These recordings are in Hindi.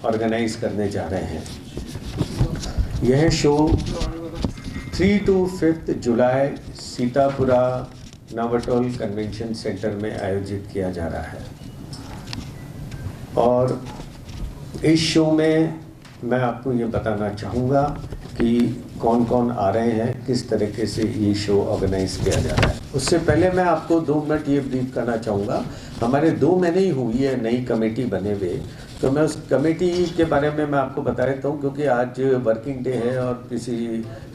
ऑर्गेनाइज करने जा रहे हैं। यह शो 3 to 5 जुलाई सीतापुरा नवाटोल कन्वेंशन सेंटर में आयोजित किया जा रहा है और इस शो में मैं आपको ये बताना चाहूँगा कि कौन कौन आ रहे हैं, किस तरीके से ये शो ऑर्गेनाइज किया जा रहा है। उससे पहले मैं आपको 2 मिनट ये ब्रीफ करना चाहूँगा। हमारे 2 महीने ही हुई है नई कमेटी बने हुए, तो मैं उस कमेटी के बारे में मैं आपको बता देता हूँ क्योंकि आज वर्किंग डे है और किसी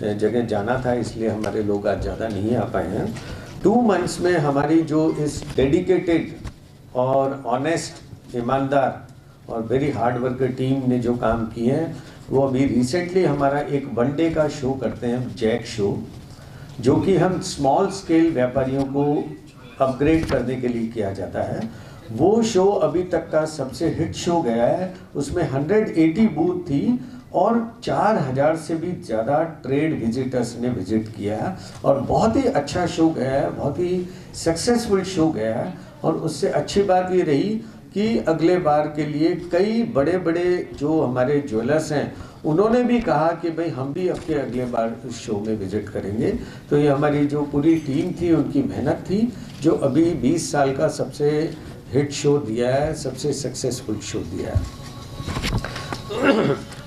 जगह जाना था, इसलिए हमारे लोग आज ज़्यादा नहीं आ पाए हैं। 2 मंथ्स में हमारी जो इस डेडिकेटेड और ऑनेस्ट, ईमानदार और वेरी हार्ड वर्कर टीम ने जो काम किए हैं, वो अभी रिसेंटली हमारा एक 1 डे का शो करते हैं, जैक शो, जो कि हम स्मॉल स्केल व्यापारियों को अपग्रेड करने के लिए किया जाता है। वो शो अभी तक का सबसे हिट शो गया है। उसमें 180 बूथ थी और 4000 से भी ज़्यादा ट्रेड विजिटर्स ने विजिट किया और बहुत ही अच्छा शो गया है, बहुत ही सक्सेसफुल शो गया है। और उससे अच्छी बात ये रही कि अगले बार के लिए कई बड़े बड़े जो हमारे ज्वेलर्स हैं, उन्होंने भी कहा कि भाई हम भी आपके अगले बार इस शो में विजिट करेंगे। तो ये हमारी जो पूरी टीम थी, उनकी मेहनत थी, जो अभी 20 साल का सबसे हिट शो दिया है, सबसे सक्सेसफुल शो दिया है।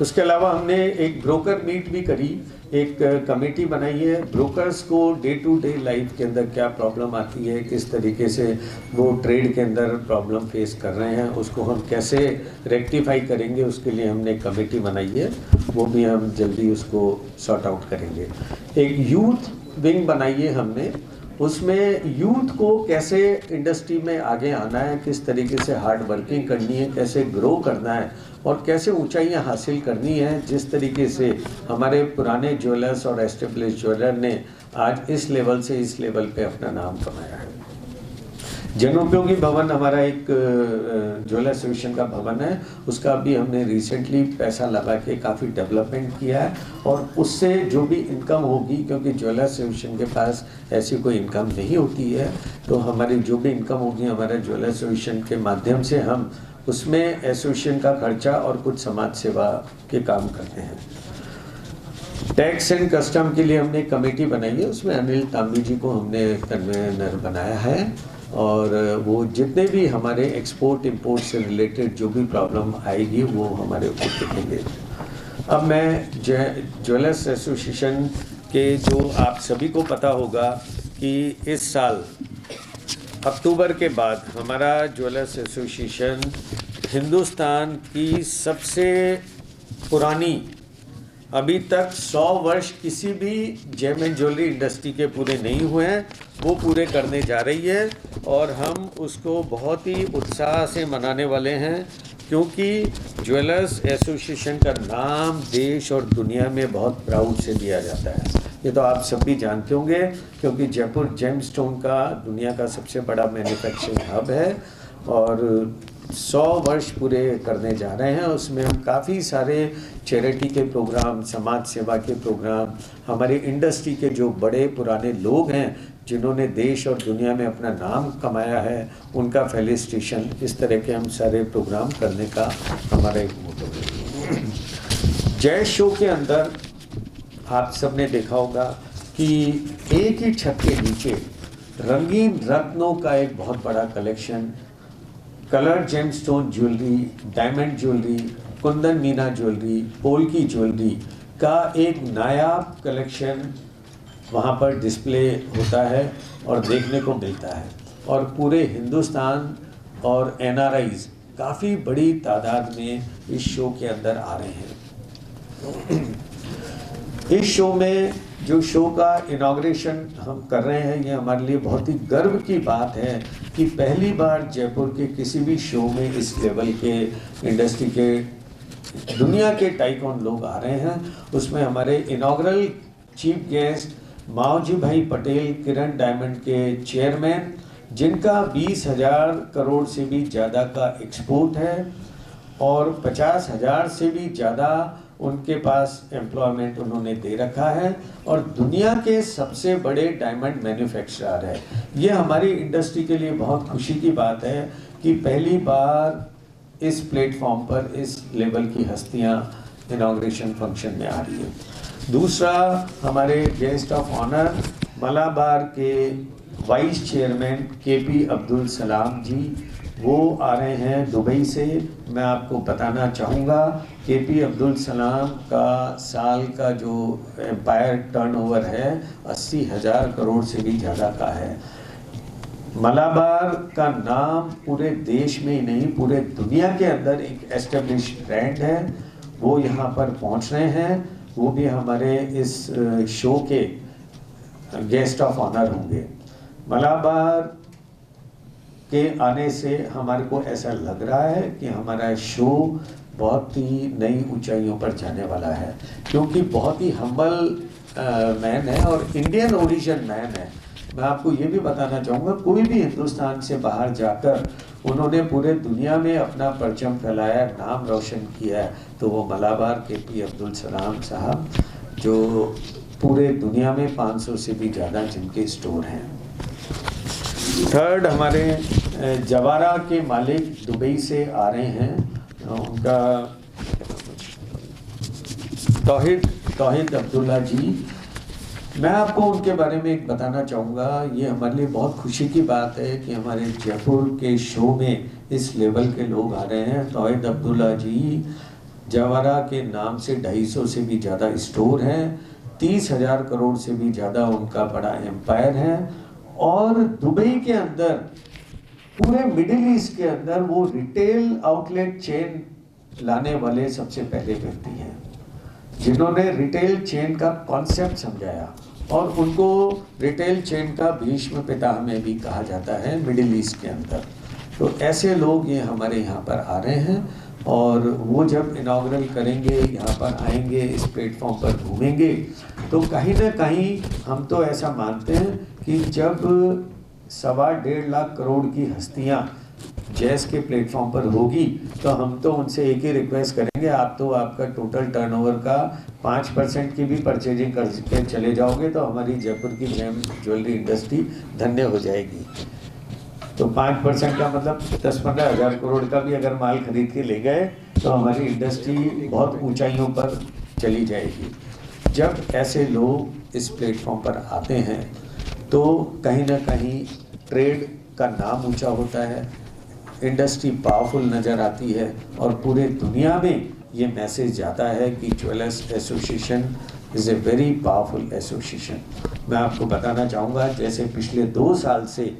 उसके अलावा हमने एक ब्रोकर मीट भी करी, एक कमेटी बनाई है। ब्रोकर्स को डे टू डे लाइफ के अंदर क्या प्रॉब्लम आती है, किस तरीके से वो ट्रेड के अंदर प्रॉब्लम फेस कर रहे हैं, उसको हम कैसे रेक्टिफाई करेंगे, उसके लिए हमने कमेटी बनाई है। वो भी हम जल्दी उसको सॉर्ट आउट करेंगे। एक यूथ विंग बनाई है हमने, उसमें यूथ को कैसे इंडस्ट्री में आगे आना है, किस तरीके से हार्ड वर्किंग करनी है, कैसे ग्रो करना है और कैसे ऊंचाइयां हासिल करनी है। जिस तरीके से हमारे पुराने ज्वेलर्स और एस्टेब्लिश ज्वेलर ने आज इस लेवल से इस लेवल पे अपना नाम कमाया है। जनोपयोगी भवन हमारा एक ज्वेलर एसोसिएशन का भवन है, उसका भी हमने रिसेंटली पैसा लगा के काफ़ी डेवलपमेंट किया है और उससे जो भी इनकम होगी, क्योंकि ज्वेलर एसोसिएशन के पास ऐसी कोई इनकम नहीं होती है, तो हमारी जो भी इनकम होगी हमारे ज्वेलर एसोसिएशन के माध्यम से हम उसमें एसोसिएशन का खर्चा और कुछ समाज सेवा के काम करते हैं। टैक्स एंड कस्टम के लिए हमने कमेटी बनाई है, उसमें अनिल तांबी जी को हमने कन्वेनर बनाया है और वो जितने भी हमारे एक्सपोर्ट इंपोर्ट से रिलेटेड जो भी प्रॉब्लम आएगी वो हमारे ऊपर देखेंगे। अब मैं ज्वेलर्स एसोसिएशन के, जो आप सभी को पता होगा कि इस साल अक्टूबर के बाद हमारा ज्वेलर्स एसोसिएशन हिंदुस्तान की सबसे पुरानी, अभी तक 100 वर्ष किसी भी जेम एंड ज्वेलरी इंडस्ट्री के पूरे नहीं हुए हैं, वो पूरे करने जा रही है और हम उसको बहुत ही उत्साह से मनाने वाले हैं, क्योंकि ज्वेलर्स एसोसिएशन का नाम देश और दुनिया में बहुत प्राउड से दिया जाता है। ये तो आप सब भी जानते होंगे, क्योंकि जयपुर जेमस्टोन का दुनिया का सबसे बड़ा मैन्युफैक्चरिंग हब है और 100 वर्ष पूरे करने जा रहे हैं। उसमें हम काफ़ी सारे चैरिटी के प्रोग्राम, समाज सेवा के प्रोग्राम, हमारी इंडस्ट्री के जो बड़े पुराने लोग हैं जिन्होंने देश और दुनिया में अपना नाम कमाया है, उनका फेलिसिटेशन, इस तरह के हम सारे प्रोग्राम करने का हमारा एक मोटो है। जय शो के अंदर आप सबने देखा होगा कि एक ही छत के नीचे रंगीन रत्नों का एक बहुत बड़ा collection, colour gemstone jewellery, diamond jewellery, Kundan Meena jewellery, polki jewellery का एक नायाब कलेक्शन वहाँ पर डिस्प्ले होता है और देखने को मिलता है और पूरे हिंदुस्तान और एनआरआईज काफ़ी बड़ी तादाद में इस शो के अंदर आ रहे हैं। इस शो में जो शो का इनॉग्रेशन हम कर रहे हैं, ये हमारे लिए बहुत ही गर्व की बात है कि पहली बार जयपुर के किसी भी शो में इस लेवल के इंडस्ट्री के दुनिया के टाइकॉन लोग आ रहे हैं। उसमें हमारे इनॉग्रल चीफ गेस्ट माओजी भाई पटेल, किरण डायमंड के चेयरमैन, जिनका 20,000 करोड़ से भी ज़्यादा का एक्सपोर्ट है और 50,000 से भी ज़्यादा उनके पास एम्प्लॉयमेंट उन्होंने दे रखा है और दुनिया के सबसे बड़े डायमंड मैन्युफैक्चरर है। ये हमारी इंडस्ट्री के लिए बहुत खुशी की बात है कि पहली बार इस प्लेटफॉर्म पर इस लेवल की हस्तियां इनॉग्रेशन फंक्शन में आ रही है। दूसरा, हमारे गेस्ट ऑफ ऑनर मलाबार के vice chairman KP Abdul Salam जी, वो आ रहे हैं दुबई से। मैं आपको बताना चाहूँगा केपी अब्दुल सलाम का साल का जो एम्पायर टर्नओवर है 80,000 करोड़ से भी ज़्यादा का है। मलाबार का नाम पूरे देश में ही नहीं पूरे दुनिया के अंदर एक एस्टेब्लिश्ड ब्रांड है। वो यहाँ पर पहुँच रहे हैं, वो भी हमारे इस शो के गेस्ट ऑफ ऑनर होंगे। मलाबार के आने से हमारे को ऐसा लग रहा है कि हमारा शो बहुत ही नई ऊंचाइयों पर जाने वाला है, क्योंकि बहुत ही हम्बल मैन है और इंडियन ओरिजिन मैन है। मैं आपको ये भी बताना चाहूँगा, कोई भी हिंदुस्तान से बाहर जाकर उन्होंने पूरे दुनिया में अपना परचम फैलाया, नाम रोशन किया है, तो वो मलाबार केपी अब्दुल सलाम साहब, जो पूरे दुनिया में 500 से भी ज़्यादा जिनके स्टोर हैं। थर्ड, हमारे जवारा के मालिक दुबई से आ रहे हैं, उनका तौहीद अब्दुल्ला जी। मैं आपको उनके बारे में एक बताना चाहूँगा, ये हमारे लिए बहुत खुशी की बात है कि हमारे जयपुर के शो में इस लेवल के लोग आ रहे हैं। तौहीद अब्दुल्ला जी जवारा के नाम से 250 से भी ज़्यादा स्टोर हैं, 30,000 करोड़ से भी ज़्यादा उनका बड़ा एम्पायर है और दुबई के अंदर पूरे मिडिल ईस्ट के अंदर वो रिटेल आउटलेट चेन लाने वाले सबसे पहले व्यक्ति हैं, जिन्होंने रिटेल चेन का कॉन्सेप्ट समझाया और उनको रिटेल चेन का भीष्म पितामह में भी कहा जाता है मिडिल ईस्ट के अंदर। तो ऐसे लोग ये हमारे यहाँ पर आ रहे हैं और वो जब इनॉग्रल करेंगे, यहाँ पर आएंगे, इस प्लेटफॉर्म पर घूमेंगे, तो कहीं ना कहीं हम तो ऐसा मानते हैं कि जब 1.25 लाख करोड़ की हस्तियाँ जैज़ के प्लेटफॉर्म पर होगी तो हम तो उनसे एक ही रिक्वेस्ट करेंगे, आप तो आपका टोटल टर्नओवर का 5% की भी परचेजिंग करके चले जाओगे तो हमारी जयपुर की जेम ज्वेलरी इंडस्ट्री धन्य हो जाएगी। तो 5% का मतलब 10-15 हज़ार करोड़ का भी अगर माल खरीद के ले गए तो हमारी इंडस्ट्री बहुत ऊंचाइयों पर चली जाएगी। जब ऐसे लोग इस प्लेटफॉर्म पर आते हैं तो कहीं ना कहीं ट्रेड का नाम ऊंचा होता है, इंडस्ट्री पावरफुल नज़र आती है और पूरे दुनिया में ये मैसेज जाता है कि jewellers association is a very powerful association. मैं आपको बताना चाहूँगा, जैसे पिछले 2 साल से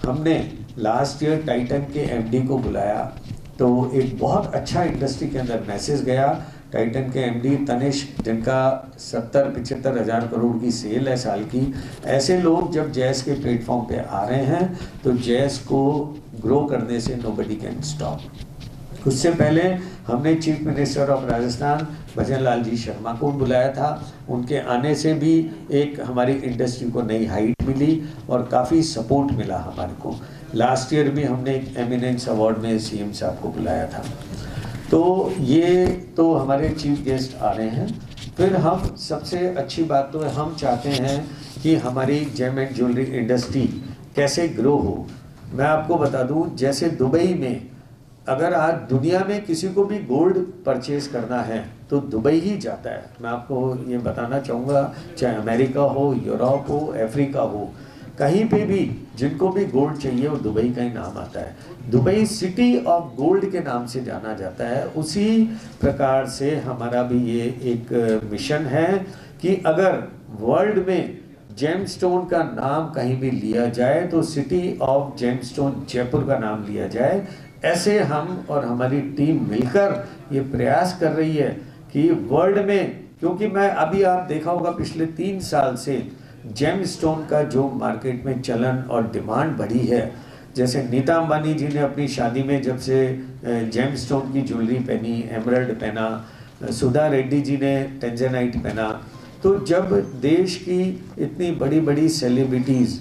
हमने लास्ट ईयर टाइटन के एमडी को बुलाया तो एक बहुत अच्छा इंडस्ट्री के अंदर मैसेज गया। टाइटन के एमडी तनिष्क, जिनका 70-75 हज़ार करोड़ की सेल है साल की, ऐसे लोग जब जैज़ के प्लेटफॉर्म पे आ रहे हैं तो जैज़ को ग्रो करने से नोबडी कैन स्टॉप। उससे पहले हमने चीफ मिनिस्टर ऑफ राजस्थान भजन लाल जी शर्मा को बुलाया था। उनके आने से भी एक हमारी इंडस्ट्री को नई हाइट मिली और काफ़ी सपोर्ट मिला हमारे को। लास्ट ईयर भी हमने एक एमिनेंस अवार्ड में सीएम साहब को बुलाया था। तो ये तो हमारे चीफ गेस्ट आ रहे हैं। फिर हम सबसे अच्छी बात तो हम चाहते हैं कि हमारी जेम एंड ज्वेलरी इंडस्ट्री कैसे ग्रो हो। मैं आपको बता दूं, जैसे दुबई में अगर आज दुनिया में किसी को भी गोल्ड परचेज करना है तो दुबई ही जाता है। मैं आपको ये बताना चाहूँगा, चाहे अमेरिका हो, यूरोप हो, अफ्रीका हो, कहीं पे भी जिनको भी गोल्ड चाहिए वो दुबई का ही नाम आता है। दुबई सिटी ऑफ गोल्ड के नाम से जाना जाता है। उसी प्रकार से हमारा भी ये एक मिशन है कि अगर वर्ल्ड में जेमस्टोन का नाम कहीं भी लिया जाए तो सिटी ऑफ जेमस्टोन जयपुर का नाम लिया जाए। ऐसे हम और हमारी टीम मिलकर ये प्रयास कर रही है कि वर्ल्ड में, क्योंकि मैं अभी आप देखा होगा पिछले 3 साल से जेमस्टोन का जो मार्केट में चलन और डिमांड बढ़ी है। जैसे नीता अंबानी जी ने अपनी शादी में जब से जेमस्टोन की ज्वेलरी पहनी, एमरल्ड पहना, सुधा रेड्डी जी ने टेंजनाइट पहना, तो जब देश की इतनी बड़ी बड़ी सेलिब्रिटीज़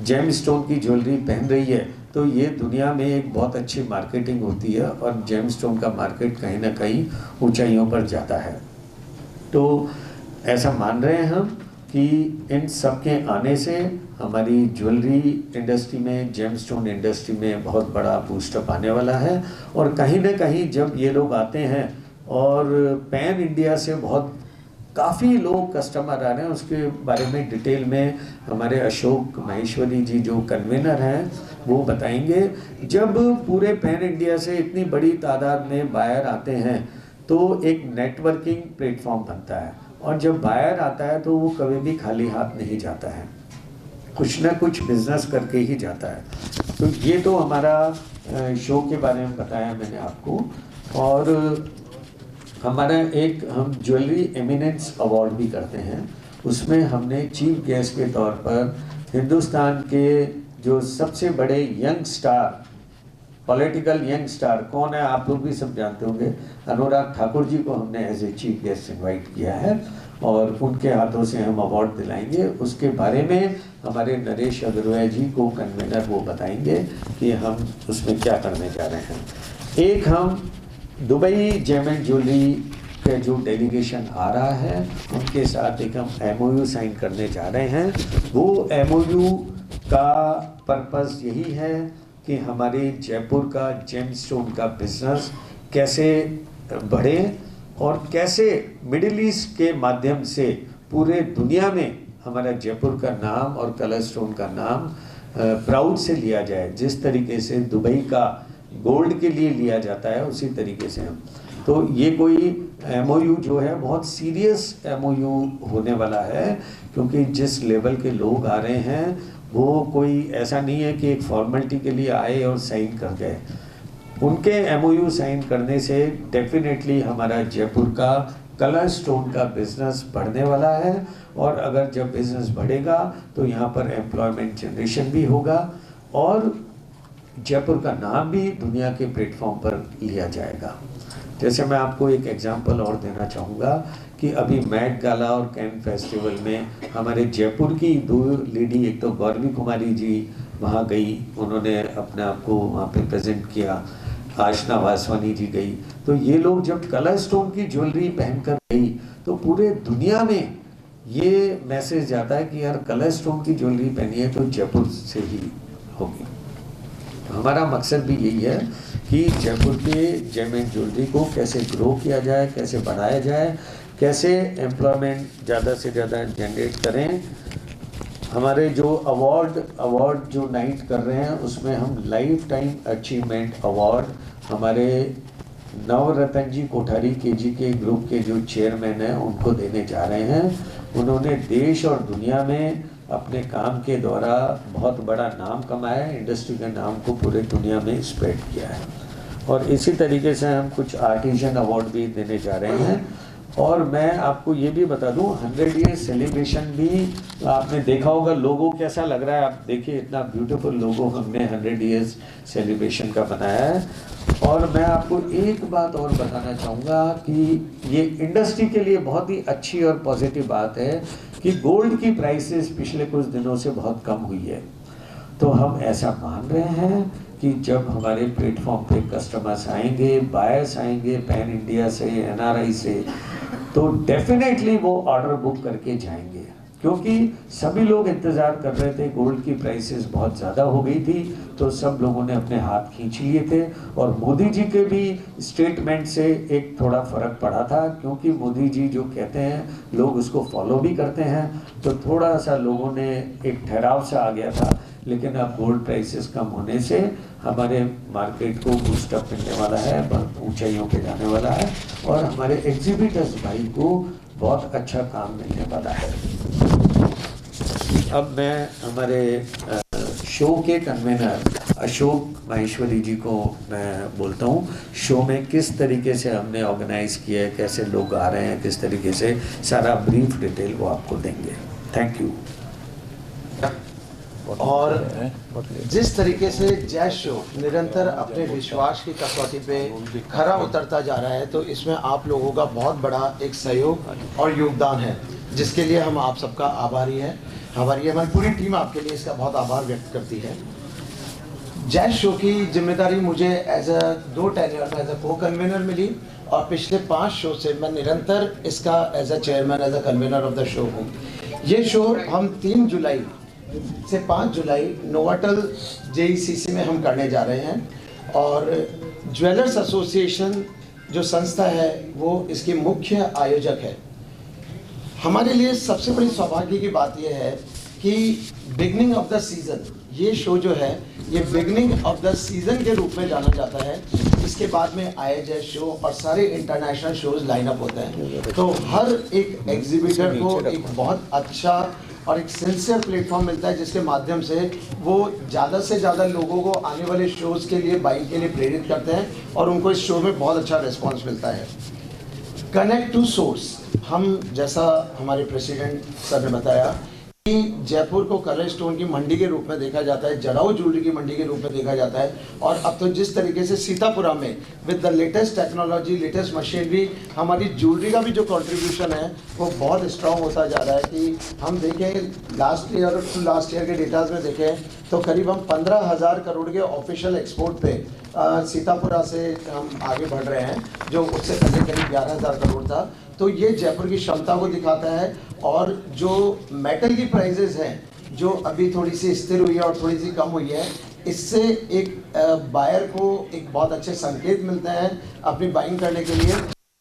जेमस्टोन की ज्वेलरी पहन रही है तो ये दुनिया में एक बहुत अच्छी मार्केटिंग होती है और जेमस्टोन का मार्केट कहीं ना कहीं ऊंचाइयों पर जाता है। तो ऐसा मान रहे हैं हम कि इन सब के आने से हमारी ज्वेलरी इंडस्ट्री में, जेमस्टोन इंडस्ट्री में बहुत बड़ा बूस्टअप आने वाला है। और कहीं ना कहीं जब ये लोग आते हैं और पैन इंडिया से बहुत काफ़ी लोग कस्टमर आ रहे हैं, उसके बारे में डिटेल में हमारे अशोक माहेश्वरी जी जो कन्वीनर हैं वो बताएंगे। जब पूरे पैन इंडिया से इतनी बड़ी तादाद में बायर आते हैं तो एक नेटवर्किंग प्लेटफॉर्म बनता है, और जब बायर आता है तो वो कभी भी खाली हाथ नहीं जाता है, कुछ ना कुछ बिजनेस करके ही जाता है। तो ये तो हमारा शो के बारे में बताया मैंने आपको। और हमारा एक हम ज्वेलरी एमिनेंस अवार्ड भी करते हैं, उसमें हमने चीफ गेस्ट के तौर पर हिंदुस्तान के जो सबसे बड़े young star, political young star कौन है आप लोग भी सब जानते होंगे, अनुराग ठाकुर जी को हमने as a chief guest invite किया है और उनके हाथों से हम अवार्ड दिलाएंगे। उसके बारे में हमारे नरेश अग्रवाल जी को कन्वीनर वो बताएंगे कि हम उसमें क्या करने जा रहे हैं। एक हम दुबई जेम एंड ज्वेलरी का जो डेलीगेशन आ रहा है उनके साथ एक हम MOU साइन करने जा रहे हैं। वो MOU का पर्पस यही है कि हमारे जयपुर का जेमस्टोन का बिजनेस कैसे बढ़े और कैसे मिडिल ईस्ट के माध्यम से पूरे दुनिया में हमारा जयपुर का नाम और कलर स्टोन का नाम प्राउड से लिया जाए। जिस तरीके से दुबई का गोल्ड के लिए लिया जाता है उसी तरीके से हम, तो ये कोई MOU जो है बहुत सीरियस MOU होने वाला है, क्योंकि जिस लेवल के लोग आ रहे हैं वो कोई ऐसा नहीं है कि एक फॉर्मेलिटी के लिए आए और साइन कर गए। उनके MOU साइन करने से डेफिनेटली हमारा जयपुर का कलर स्टोन का बिजनेस बढ़ने वाला है, और अगर जब बिजनेस बढ़ेगा तो यहाँ पर एम्प्लॉयमेंट जनरेशन भी होगा और जयपुर का नाम भी दुनिया के प्लेटफॉर्म पर लिया जाएगा। जैसे मैं आपको एक एग्जांपल और देना चाहूँगा कि अभी मैट गाला और कैन फेस्टिवल में हमारे जयपुर की 2 लेडी, एक तो गौरवी कुमारी जी वहाँ गई, उन्होंने अपने आप को वहाँ पे प्रेजेंट किया, आशना वासवानी जी गई। तो ये लोग जब कलर स्टोन की ज्वेलरी पहनकर गई तो पूरे दुनिया में ये मैसेज जाता है कि यार कलर स्टोन की ज्वेलरी पहनी है तो जयपुर से ही होगी। हमारा मकसद भी यही है कि जयपुर के जेम एंड ज्वेलरी को कैसे ग्रो किया जाए, कैसे बढ़ाया जाए, कैसे एम्प्लॉयमेंट ज़्यादा से ज़्यादा जनरेट करें। हमारे जो अवार्ड जो नाइट कर रहे हैं उसमें हम लाइफ टाइम अचीवमेंट अवार्ड हमारे नवरत्न जी कोठारी KG के ग्रुप के जो चेयरमैन हैं उनको देने जा रहे हैं। उन्होंने देश और दुनिया में अपने काम के द्वारा बहुत बड़ा नाम कमाया है, इंडस्ट्री के नाम को पूरे दुनिया में स्प्रेड किया है। और इसी तरीके से हम कुछ आर्टिजन अवार्ड भी देने जा रहे हैं। और मैं आपको ये भी बता दूं 100 ईयर सेलिब्रेशन भी आपने देखा होगा, लोगो कैसा लग रहा है आप देखिए, इतना ब्यूटीफुल लोगो हमने 100 ईयर्स सेलिब्रेशन का बनाया है। और मैं आपको एक बात और बताना चाहूँगा कि ये इंडस्ट्री के लिए बहुत ही अच्छी और पॉजिटिव बात है कि गोल्ड की प्राइसेस पिछले कुछ दिनों से बहुत कम हुई है। तो हम ऐसा मान रहे हैं कि जब हमारे प्लेटफॉर्म पे कस्टमर्स आएंगे, बायर्स आएंगे पैन इंडिया से, NRI से, तो डेफिनेटली वो ऑर्डर बुक करके जाएंगे, क्योंकि सभी लोग इंतज़ार कर रहे थे। गोल्ड की प्राइसेस बहुत ज़्यादा हो गई थी तो सब लोगों ने अपने हाथ खींच लिए थे। और मोदी जी के भी स्टेटमेंट से एक थोड़ा फ़र्क पड़ा था, क्योंकि मोदी जी जो कहते हैं लोग उसको फॉलो भी करते हैं, तो थोड़ा सा लोगों ने एक ठहराव सा आ गया था। लेकिन अब गोल्ड प्राइसेस कम होने से हमारे मार्केट को बूस्टअप मिलने वाला है, बहुत ऊंचाइयों पे जाने वाला है, और हमारे एग्जीबिटर्स भाई को बहुत अच्छा काम मिलने वाला है। अब मैं हमारे शो के कन्वीनर अशोक माहेश्वरी जी को मैं बोलता हूँ, शो में किस तरीके से हमने ऑर्गेनाइज किया है, कैसे लोग आ रहे हैं, किस तरीके से, सारा ब्रीफ डिटेल वो आपको देंगे। Thank you. और जिस तरीके से जैज शो निरंतर अपने विश्वास की कसौटी पे खरा उतरता जा रहा है, तो इसमें आप लोगों का बहुत बड़ा एक सहयोग और योगदान है, जिसके लिए हम आप सबका आभारी हैं। हमारी पूरी टीम आपके लिए इसका बहुत आभार व्यक्त करती है। जैज शो की जिम्मेदारी मुझे एज अ 2 टेन्योर में एज अ को कन्वीनर मिली, और पिछले 5 शो से मैं निरंतर इसका as a chairman, as a convener of the show हूँ। ये शो हम 3 जुलाई से 5 जुलाई नोवाटेल JECC में हम करने जा रहे हैं और ज्वेलर्स एसोसिएशन जो संस्था है वो इसकी मुख्य आयोजक है। हमारे लिए सबसे बड़ी सौभाग्य की बात यह है कि बिगनिंग ऑफ द सीज़न, ये शो जो है ये बिगनिंग ऑफ द सीज़न के रूप में जाना जाता है। इसके बाद में IIJ शो और सारे इंटरनेशनल शोज लाइन अप होते हैं। तो हर एक एग्जीबिटर को एक बहुत अच्छा और एक सिंसियर प्लेटफॉर्म मिलता है जिसके माध्यम से वो ज़्यादा से ज़्यादा लोगों को आने वाले शोज़ के लिए, बाइंग के लिए प्रेरित करते हैं और उनको इस शो में बहुत अच्छा रिस्पॉन्स मिलता है। कनेक्ट टू सोर्स, हम जैसा हमारे प्रेसिडेंट सर ने बताया कि जयपुर को कलर स्टोन की मंडी के रूप में देखा जाता है, जड़ाऊ ज्वेलरी की मंडी के रूप में देखा जाता है और अब तो जिस तरीके से सीतापुरा में with the latest technology, latest machinery हमारी ज्वेलरी का भी जो कंट्रीब्यूशन है वो बहुत स्ट्रॉन्ग होता जा रहा है कि हम देखें लास्ट ईयर के डेटाज में देखें तो करीब हम 15,000 करोड़ के ऑफिशियल एक्सपोर्ट पे सीतापुरा से हम आगे बढ़ रहे हैं, जो उससे पहले करीब 11,000 करोड़ था। तो ये जयपुर की क्षमता को दिखाता है और जो मेटल की प्राइजेस हैं जो अभी थोड़ी सी स्थिर हुई है और थोड़ी सी कम हुई है, इससे एक बायर को एक बहुत अच्छे संकेत मिलते हैं अपनी बाइंग करने के लिए।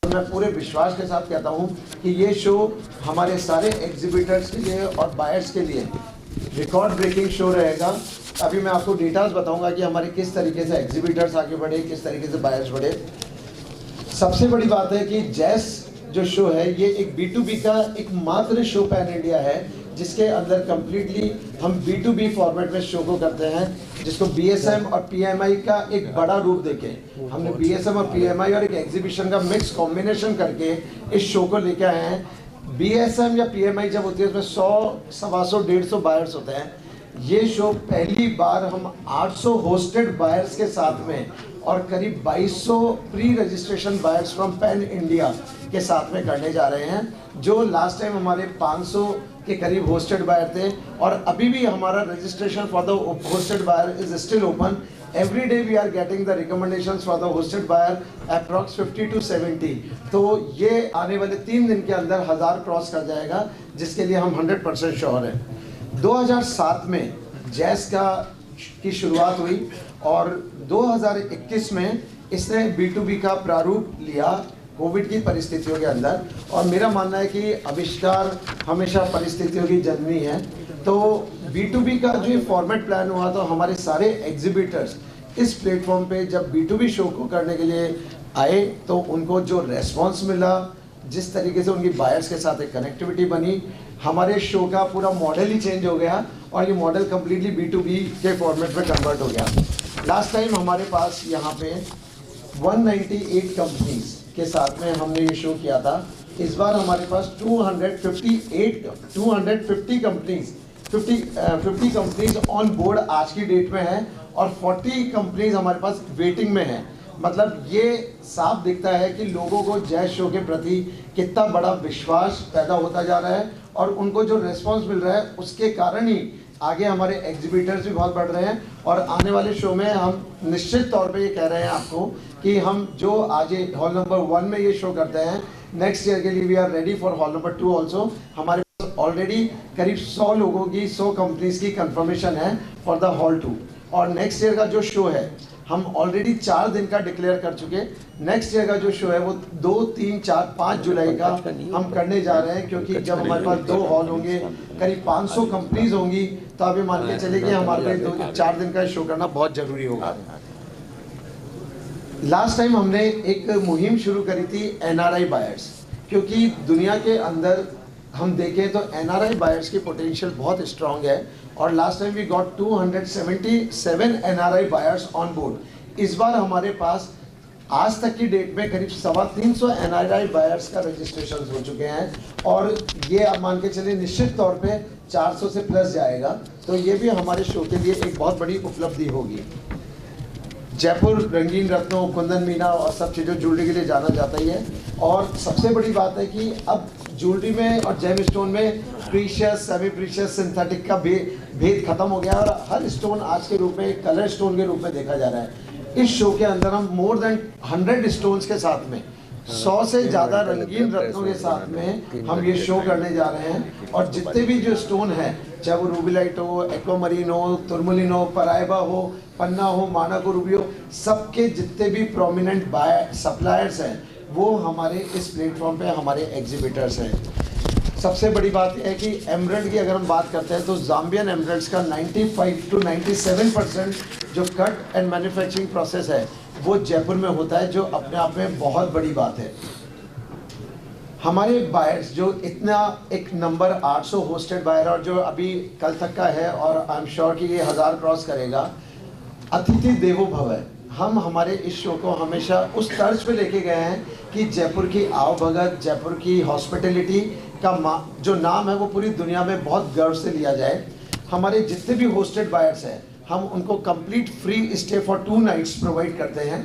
मैं पूरे विश्वास के साथ कहता हूँ कि ये शो हमारे सारे एग्जीबिटर्स के लिए और बायर्स के लिए रिकॉर्ड ब्रेकिंग शो रहेगा। अभी मैं आपको डिटेल्स बताऊंगा कि हमारे किस तरीके से एग्जीबिटर्स आगे बढ़े, किस तरीके से बायर्स बढ़े। सबसे बड़ी बात है कि जैस जो शो है ये एक B2B का एक मात्र शो पैन इंडिया है जिसके अंदर कम्प्लीटली हम B2B फॉर्मेट में शो को करते हैं, जिसको BSM और PMI का एक बड़ा रूप देके हमने BSM और PMI और एक एग्जीबिशन का मिक्स कॉम्बिनेशन करके इस शो को लेके आए हैं। BSM या PMI जब होती है उसमें 100, 125, 150 बायर्स होते हैं। ये शो पहली बार हम 800 होस्टेड बायर्स के साथ में और करीब 2200 pre registration buyers from pan India के साथ में करने जा रहे हैं, जो लास्ट टाइम हमारे 500 के करीब होस्टेड बायर थे और अभी भी हमारा registration for the hosted buyer is still open. Every day we are getting the recommendations for the hosted buyer approx 50 to 70। तो ये आने वाले 3 दिन के अंदर 1000 क्रॉस कर जाएगा, जिसके लिए हम 100% श्योर हैं। 2007 में जैस की शुरुआत हुई और 2021 में इसने B2B का प्रारूप लिया कोविड की परिस्थितियों के अंदर। और मेरा मानना है कि आविष्कार हमेशा परिस्थितियों की जननी है। तो B2B का जो फॉर्मेट प्लान हुआ तो हमारे सारे एग्जीबिटर्स इस प्लेटफॉर्म पे जब B2B शो को करने के लिए आए तो उनको जो रेस्पॉन्स मिला, जिस तरीके से उनकी बायर्स के साथ एक कनेक्टिविटी बनी, हमारे शो का पूरा मॉडल ही चेंज हो गया और ये मॉडल कम्प्लीटली B2B के फॉर्मेट में कन्वर्ट हो गया। लास्ट टाइम हमारे पास यहाँ पे 198 कंपनीज के साथ में हमने ये शो किया था। इस बार हमारे पास 50 कंपनीज ऑन बोर्ड आज की डेट में है और 40 कंपनीज हमारे पास वेटिंग में है। मतलब ये साफ दिखता है कि लोगों को जैज शो के प्रति कितना बड़ा विश्वास पैदा होता जा रहा है और उनको जो रिस्पॉन्स मिल रहा है उसके कारण ही आगे हमारे एग्जीबिटर्स भी बहुत बढ़ रहे हैं। और आने वाले शो में हम निश्चित तौर पे ये कह रहे हैं आपको कि हम जो आज हॉल नंबर 1 में ये शो करते हैं, नेक्स्ट ईयर के लिए we are ready for hall number 2 also. हमारे पास ऑलरेडी करीब 100 लोगों की, 100 कंपनीज की कंफर्मेशन है फॉर द हॉल 2। और नेक्स्ट ईयर का जो शो है हम ऑलरेडी 4 दिन का डिक्लेयर कर चुके। नेक्स्ट ईयर का जो शो है वो 2, 3, 4, 5 जुलाई का हम करने जा रहे हैं, क्योंकि जब हमारे पास 2 हॉल होंगे, करीब 500 कंपनीज होंगी, तो अभी मान के चलिए कि हमारे लिए 2-4 दिन का शो करना बहुत जरूरी होगा। लास्ट टाइम हमने एक मुहिम शुरू करी थी NRI बायर्स, क्योंकि दुनिया के अंदर हम देखें तो NRI बायर्स की पोटेंशियल बहुत स्ट्रांग है और last time we got 277 NRI buyers on board. इस बार हमारे पास आज तक की डेट में करीब 350 NRI बायर्स का रजिस्ट्रेशन हो चुके हैं और ये आप मान के चलिए निश्चित तौर पे 400 से प्लस जाएगा। तो ये भी हमारे शो के लिए एक बहुत बड़ी उपलब्धि होगी। जयपुर रंगीन रत्नों, कुंदन मीना और सब चीज़ों ज्वेलरी के लिए जाना जाता ही है। और सबसे बड़ी बात है कि अब ज्वेलरी में और जेम स्टोन में प्रीशियस, सेमी प्रीशियस, सिंथेटिक का भेद खत्म हो गया और हर स्टोन आज के रूप में एक कलर स्टोन के रूप में देखा जा रहा है। इस शो के अंदर हम मोर देन 100 स्टोन्स के साथ में 100 से ज़्यादा रंगीन रत्नों के साथ में हम ये शो करने जा रहे हैं। और जितने भी जो स्टोन है, चाहे वो रूबिलाइट हो, एक्वामरीन हो, तुर्मलिन हो, पराइबा हो, पन्ना हो, मानाको रूबी हो, सबके जितने भी प्रोमिनेंट सप्लायर्स हैं वो हमारे इस प्लेटफॉर्म पे हमारे एग्जिबिटर्स हैं। सबसे बड़ी बात यह है कि एमरल्ड की अगर हम बात करते हैं तो जाम्बियन एमरल्ड्स का 95 to 97% जो कट एंड मैन्युफैक्चरिंग प्रोसेस है वो जयपुर में होता है, जो अपने आप में बहुत बड़ी बात है। हमारे बायर्स जो इतना एक नंबर 800 होस्टेड बायर और जो अभी कल तक का है और आई एम श्योर कि ये 1000 क्रॉस करेगा, अतिथि देवो भव है। हम हमारे इस शो को हमेशा उस तर्ज पे लेके गए हैं कि जयपुर की आवभगत, जयपुर की हॉस्पिटैलिटी का जो नाम है वो पूरी दुनिया में बहुत गर्व से लिया जाए। हमारे जितने भी होस्टेड बायर्स हैं हम उनको complete free stay for 2 nights provide करते हैं।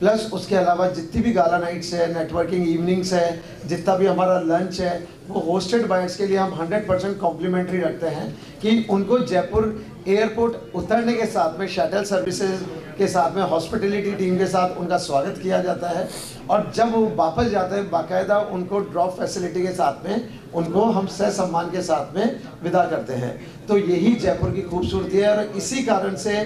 प्लस उसके अलावा जितनी भी गाला नाइट्स है, नेटवर्किंग इवनिंग्स है, जितना भी हमारा लंच है, वो होस्टेड बायर्स के लिए हम 100% कॉम्प्लीमेंट्री रखते हैं कि उनको जयपुर एयरपोर्ट उतरने के साथ में शटल सर्विसेज के साथ में हॉस्पिटैलिटी टीम के साथ उनका स्वागत किया जाता है। और जब वो वापस जाते हैं बाकायदा उनको ड्रॉप फैसिलिटी के साथ में उनको हम सह सम्मान के साथ में विदा करते हैं। तो यही जयपुर की खूबसूरती है और इसी कारण से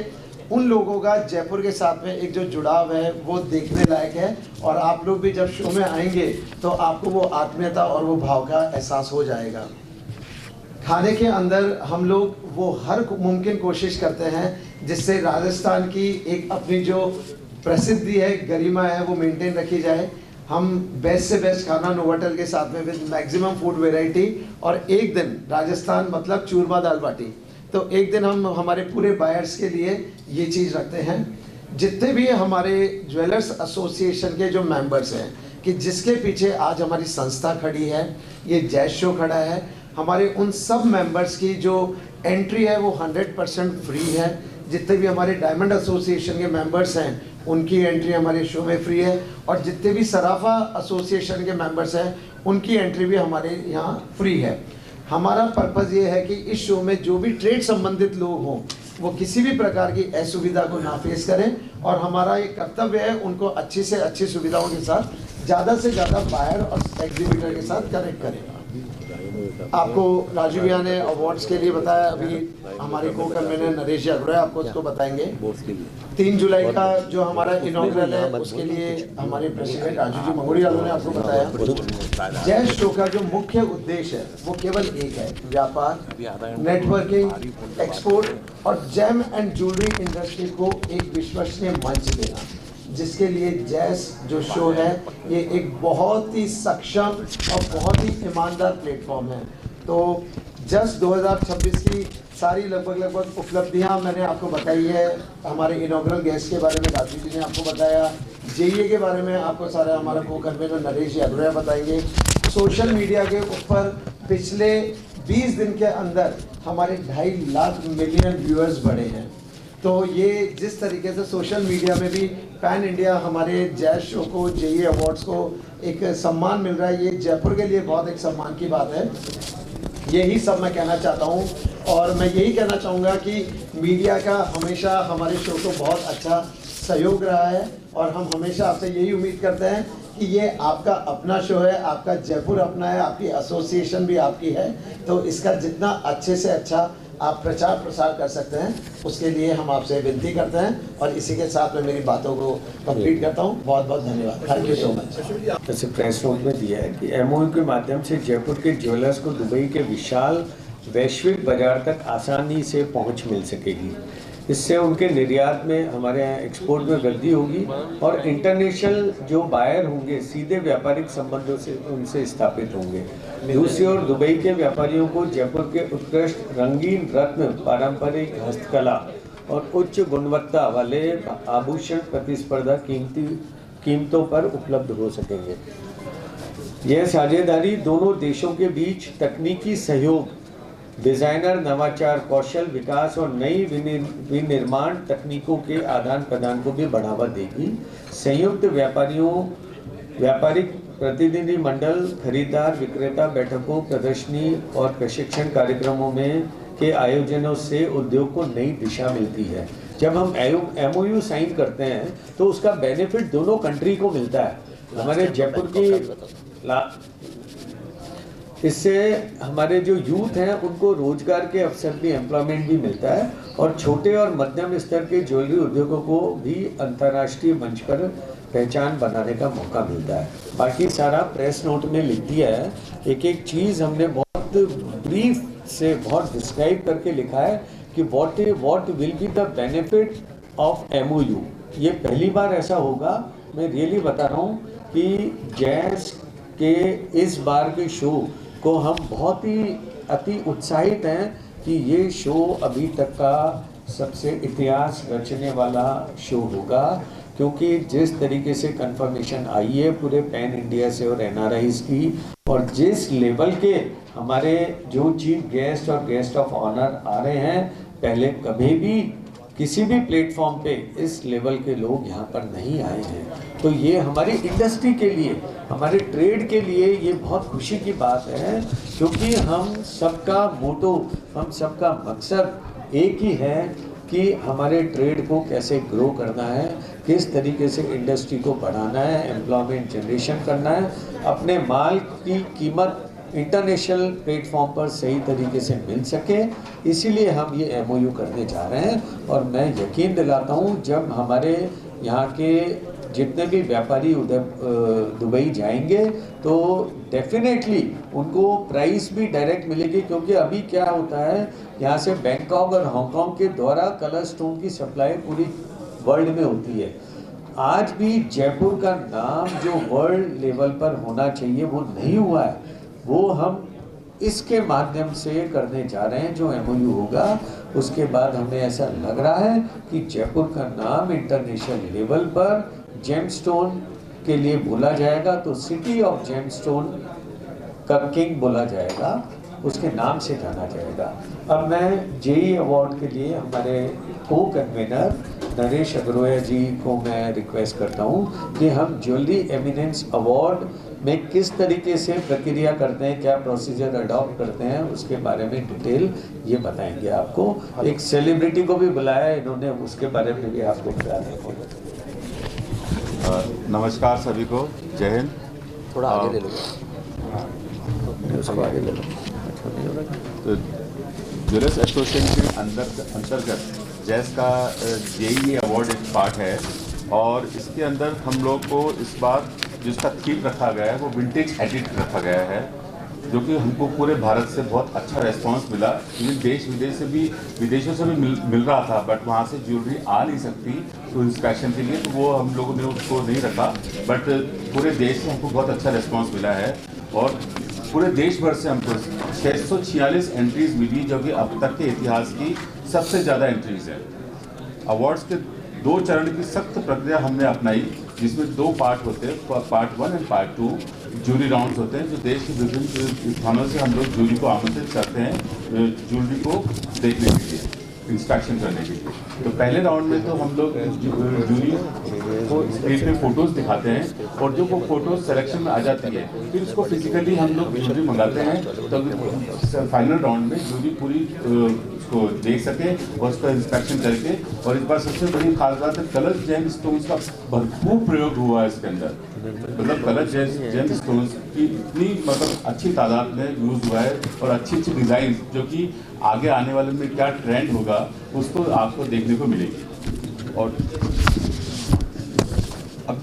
उन लोगों का जयपुर के साथ में एक जो जुड़ाव है वो देखने लायक है। और आप लोग भी जब शो में आएंगे तो आपको वो आत्मीयता और वो भाव का एहसास हो जाएगा। खाने के अंदर हम लोग वो हर मुमकिन कोशिश करते हैं जिससे राजस्थान की एक अपनी जो प्रसिद्धि है, गरिमा है, वो मेंटेन रखी जाए। हम बेस्ट से बेस्ट खाना नोवाटेल के साथ में विद मैक्सिमम फूड वेराइटी। और एक दिन राजस्थान मतलब चूरमा दाल बाटी, तो एक दिन हम हमारे पूरे बायर्स के लिए ये चीज़ रखते हैं। जितने भी हमारे ज्वेलर्स एसोसिएशन के जो मेंबर्स हैं कि जिसके पीछे आज हमारी संस्था खड़ी है, ये जैश शो खड़ा है, हमारे उन सब मेंबर्स की जो एंट्री है वो 100% फ्री है। जितने भी हमारे डायमंड एसोसिएशन के मेंबर्स हैं उनकी एंट्री हमारे शो में फ्री है। और जितने भी सराफा एसोसिएशन के मेंबर्स हैं उनकी एंट्री भी हमारे यहाँ फ्री है। हमारा पर्पज़ ये है कि इस शो में जो भी ट्रेड संबंधित लोग हों वो किसी भी प्रकार की असुविधा को ना फेस करें। और हमारा ये कर्तव्य है उनको अच्छी से अच्छी सुविधाओं के साथ ज़्यादा से ज़्यादा बायर और एग्जीबिटर के साथ कनेक्ट करें। आपको राजू भैया ने अवार्ड्स के लिए बताया, अभी हमारे को कन्वीनर नरेश यादव आपको उसको बताएंगे। 3 जुलाई का जो हमारा इनॉग्रल है उसके लिए हमारे प्रेसिडेंट राजू जी मंगोड़ी यादव ने आपको बताया। जैश शो का जो मुख्य उद्देश्य है वो केवल एक है, व्यापार, नेटवर्किंग, एक्सपोर्ट और जेम एंड ज्वेलरी इंडस्ट्री को एक विश्वसनीय मंच देना, जिसके लिए जैस जो शो है ये एक बहुत ही सक्षम और बहुत ही ईमानदार प्लेटफॉर्म है। तो जस्ट 2026 की सारी लगभग उपलब्धियां मैंने आपको बताई है। हमारे इनॉग्रल गेस्ट के बारे में राजू जी ने आपको बताया, जेईए के बारे में आपको सारा हमारा को कन्वीनर नरेश यादव बताएंगे। सोशल मीडिया के ऊपर पिछले 20 दिन के अंदर हमारे 2.5 लाख मिलियन व्यूअर्स बढ़े हैं। तो ये जिस तरीके से सोशल मीडिया में भी पैन इंडिया हमारे जैश शो को, जेईए अवार्ड्स को एक सम्मान मिल रहा है, ये जयपुर के लिए बहुत एक सम्मान की बात है। यही सब मैं कहना चाहता हूँ। और मैं यही कहना चाहूँगा कि मीडिया का हमेशा हमारे शो को बहुत अच्छा सहयोग रहा है और हम हमेशा आपसे यही उम्मीद करते हैं कि ये आपका अपना शो है, आपका जयपुर अपना है, आपकी एसोसिएशन भी आपकी है, तो इसका जितना अच्छे से अच्छा आप प्रचार प्रसार कर सकते हैं उसके लिए हम आपसे विनती करते हैं। और इसी के साथ मैं मेरी बातों को कंप्लीट करता हूँ। बहुत बहुत धन्यवाद। Thank you so much. जैसे प्रेस नोट में दिया है कि एमओयू के माध्यम से जयपुर के ज्वेलर्स को दुबई के विशाल वैश्विक बाजार तक आसानी से पहुंच मिल सकेगी। इससे उनके निर्यात में, हमारे यहाँ एक्सपोर्ट में वृद्धि होगी और इंटरनेशनल जो बायर होंगे सीधे व्यापारिक संबंधों से उनसे स्थापित होंगे। दूसरी ओर दुबई के व्यापारियों को जयपुर के उत्कृष्ट रंगीन रत्न, पारंपरिक हस्तकला और उच्च गुणवत्ता वाले आभूषण प्रतिस्पर्धा कीमतों पर उपलब्ध हो सकेंगे। यह साझेदारी दोनों देशों के बीच तकनीकी सहयोग, डिजाइनर नवाचार, कौशल विकास और नई विनिर्माण तकनीकों के आदान प्रदान को भी बढ़ावा देगी। संयुक्त व्यापारिक प्रतिनिधि मंडल, खरीदार विक्रेता बैठकों, प्रदर्शनी और प्रशिक्षण कार्यक्रमों में के आयोजनों से उद्योग को नई दिशा मिलती है। जब हम एमओयू साइन करते हैं तो उसका बेनिफिट दोनों कंट्री को मिलता है। हमारे जयपुर की इससे हमारे जो यूथ हैं उनको रोजगार के अवसर भी, एम्प्लॉयमेंट भी मिलता है और छोटे और मध्यम स्तर के ज्वेलरी उद्योगों को भी अंतर्राष्ट्रीय मंच पर पहचान बनाने का मौका मिलता है। बाकी सारा प्रेस नोट में लिख दिया है, एक एक चीज़ हमने बहुत ब्रीफ से बहुत डिस्क्राइब करके लिखा है कि what will be the benefit of MOU। ये पहली बार ऐसा होगा, मैं रियली बता रहा हूँ कि जैस के इस बार के शो को हम बहुत ही अति उत्साहित हैं कि ये शो अभी तक का सबसे इतिहास रचने वाला शो होगा, क्योंकि जिस तरीके से कंफर्मेशन आई है पूरे पैन इंडिया से और NRIs की, और जिस लेवल के हमारे जो चीफ गेस्ट और गेस्ट ऑफ ऑनर आ रहे हैं, पहले कभी भी किसी भी प्लेटफॉर्म पे इस लेवल के लोग यहाँ पर नहीं आए हैं। तो ये हमारी इंडस्ट्री के लिए, हमारे ट्रेड के लिए ये बहुत खुशी की बात है, क्योंकि हम सबका मोटो, हम सबका मकसद एक ही है कि हमारे ट्रेड को कैसे ग्रो करना है, किस तरीके से इंडस्ट्री को बढ़ाना है, एम्प्लॉयमेंट जनरेशन करना है, अपने माल की कीमत इंटरनेशनल प्लेटफॉर्म पर सही तरीके से मिल सके, इसीलिए हम ये MOU करने जा रहे हैं। और मैं यकीन दिलाता हूँ जब हमारे यहाँ के जितने भी व्यापारी उधर दुबई जाएंगे तो डेफिनेटली उनको प्राइस भी डायरेक्ट मिलेगी, क्योंकि अभी क्या होता है यहाँ से बैंकॉक और हांगकांग के द्वारा कलर स्टोन की सप्लाई पूरी वर्ल्ड में होती है। आज भी जयपुर का नाम जो वर्ल्ड लेवल पर होना चाहिए वो नहीं हुआ है, वो हम इसके माध्यम से करने जा रहे हैं। जो MOU होगा उसके बाद हमें ऐसा लग रहा है कि जयपुर का नाम इंटरनेशनल लेवल पर जेमस्टोन के लिए बोला जाएगा, तो सिटी ऑफ जेमस्टोन का किंग बोला जाएगा, उसके नाम से जाना जाएगा। अब मैं JE अवार्ड के लिए हमारे को कन्वीनर नरेश अग्रवाल जी को मैं रिक्वेस्ट करता हूँ कि हम ज्वेलरी एमिनेंस अवार्ड में किस तरीके से प्रक्रिया करते हैं, क्या प्रोसीजर अडॉप्ट करते हैं, उसके बारे में डिटेल ये बताएंगे आपको। एक सेलिब्रिटी को भी बुलाया इन्होंने, उसके बारे में भी आपको बता देंगे। नमस्कार सभी को, जय हिंद। थोड़ा आगे ले लो, उसको आगे ले लो। तो ज्वेलर्स एसोसिएशन के अंतर्गत जैस का JE अवार्ड एक पार्ट है, और इसके अंदर हम लोग को इस बार जिसका थीम रखा गया है वो विंटेज एडिट रखा गया है, जो कि हमको पूरे भारत से बहुत अच्छा रेस्पॉन्स मिला। लेकिन देश विदेशों से भी मिल रहा था, बट वहाँ से ज्वेलरी आ नहीं सकती तो इंस्पेक्शन के लिए, तो वो हम लोगों ने उसको नहीं रखा। बट पूरे देश से हमको बहुत अच्छा रेस्पॉन्स मिला है, और पूरे देश भर से हमको 646 एंट्रीज मिली, जो कि अब तक के इतिहास की सबसे ज़्यादा एंट्रीज है। अवार्ड्स के 2 चरण की सख्त प्रक्रिया हमने अपनाई, जिसमें 2 पार्ट होते हैं, पार्ट 1 और पार्ट 2 जूरी राउंड्स होते हैं, जो देश के विभिन्न स्थानों से हम लोग जूरी को आमंत्रित करते हैं ज्वेलरी को देखने के लिए, इंस्पेक्शन करने के लिए। तो पहले राउंड में तो हम लोग जूरी को स्क्रीन पे फोटोज़ दिखाते हैं, और जो वो फोटोज सिलेक्शन में आ जाती है फिर उसको फिजिकली हम लोग ज्वेलरी मंगाते हैं, तो फाइनल राउंड में जूरी पूरी को देख सके और उसका इंस्पेक्शन करके। और इस बार सबसे बड़ी खास बात है, कलर जेम स्टोन्स का भरपूर प्रयोग हुआ है इसके अंदर। मतलब कलर जेम स्टोन्स की इतनी मतलब अच्छी तादाद में यूज़ हुआ है, और अच्छी अच्छी डिज़ाइन जो कि आगे आने वाले में क्या ट्रेंड होगा उसको आपको देखने को मिलेगी।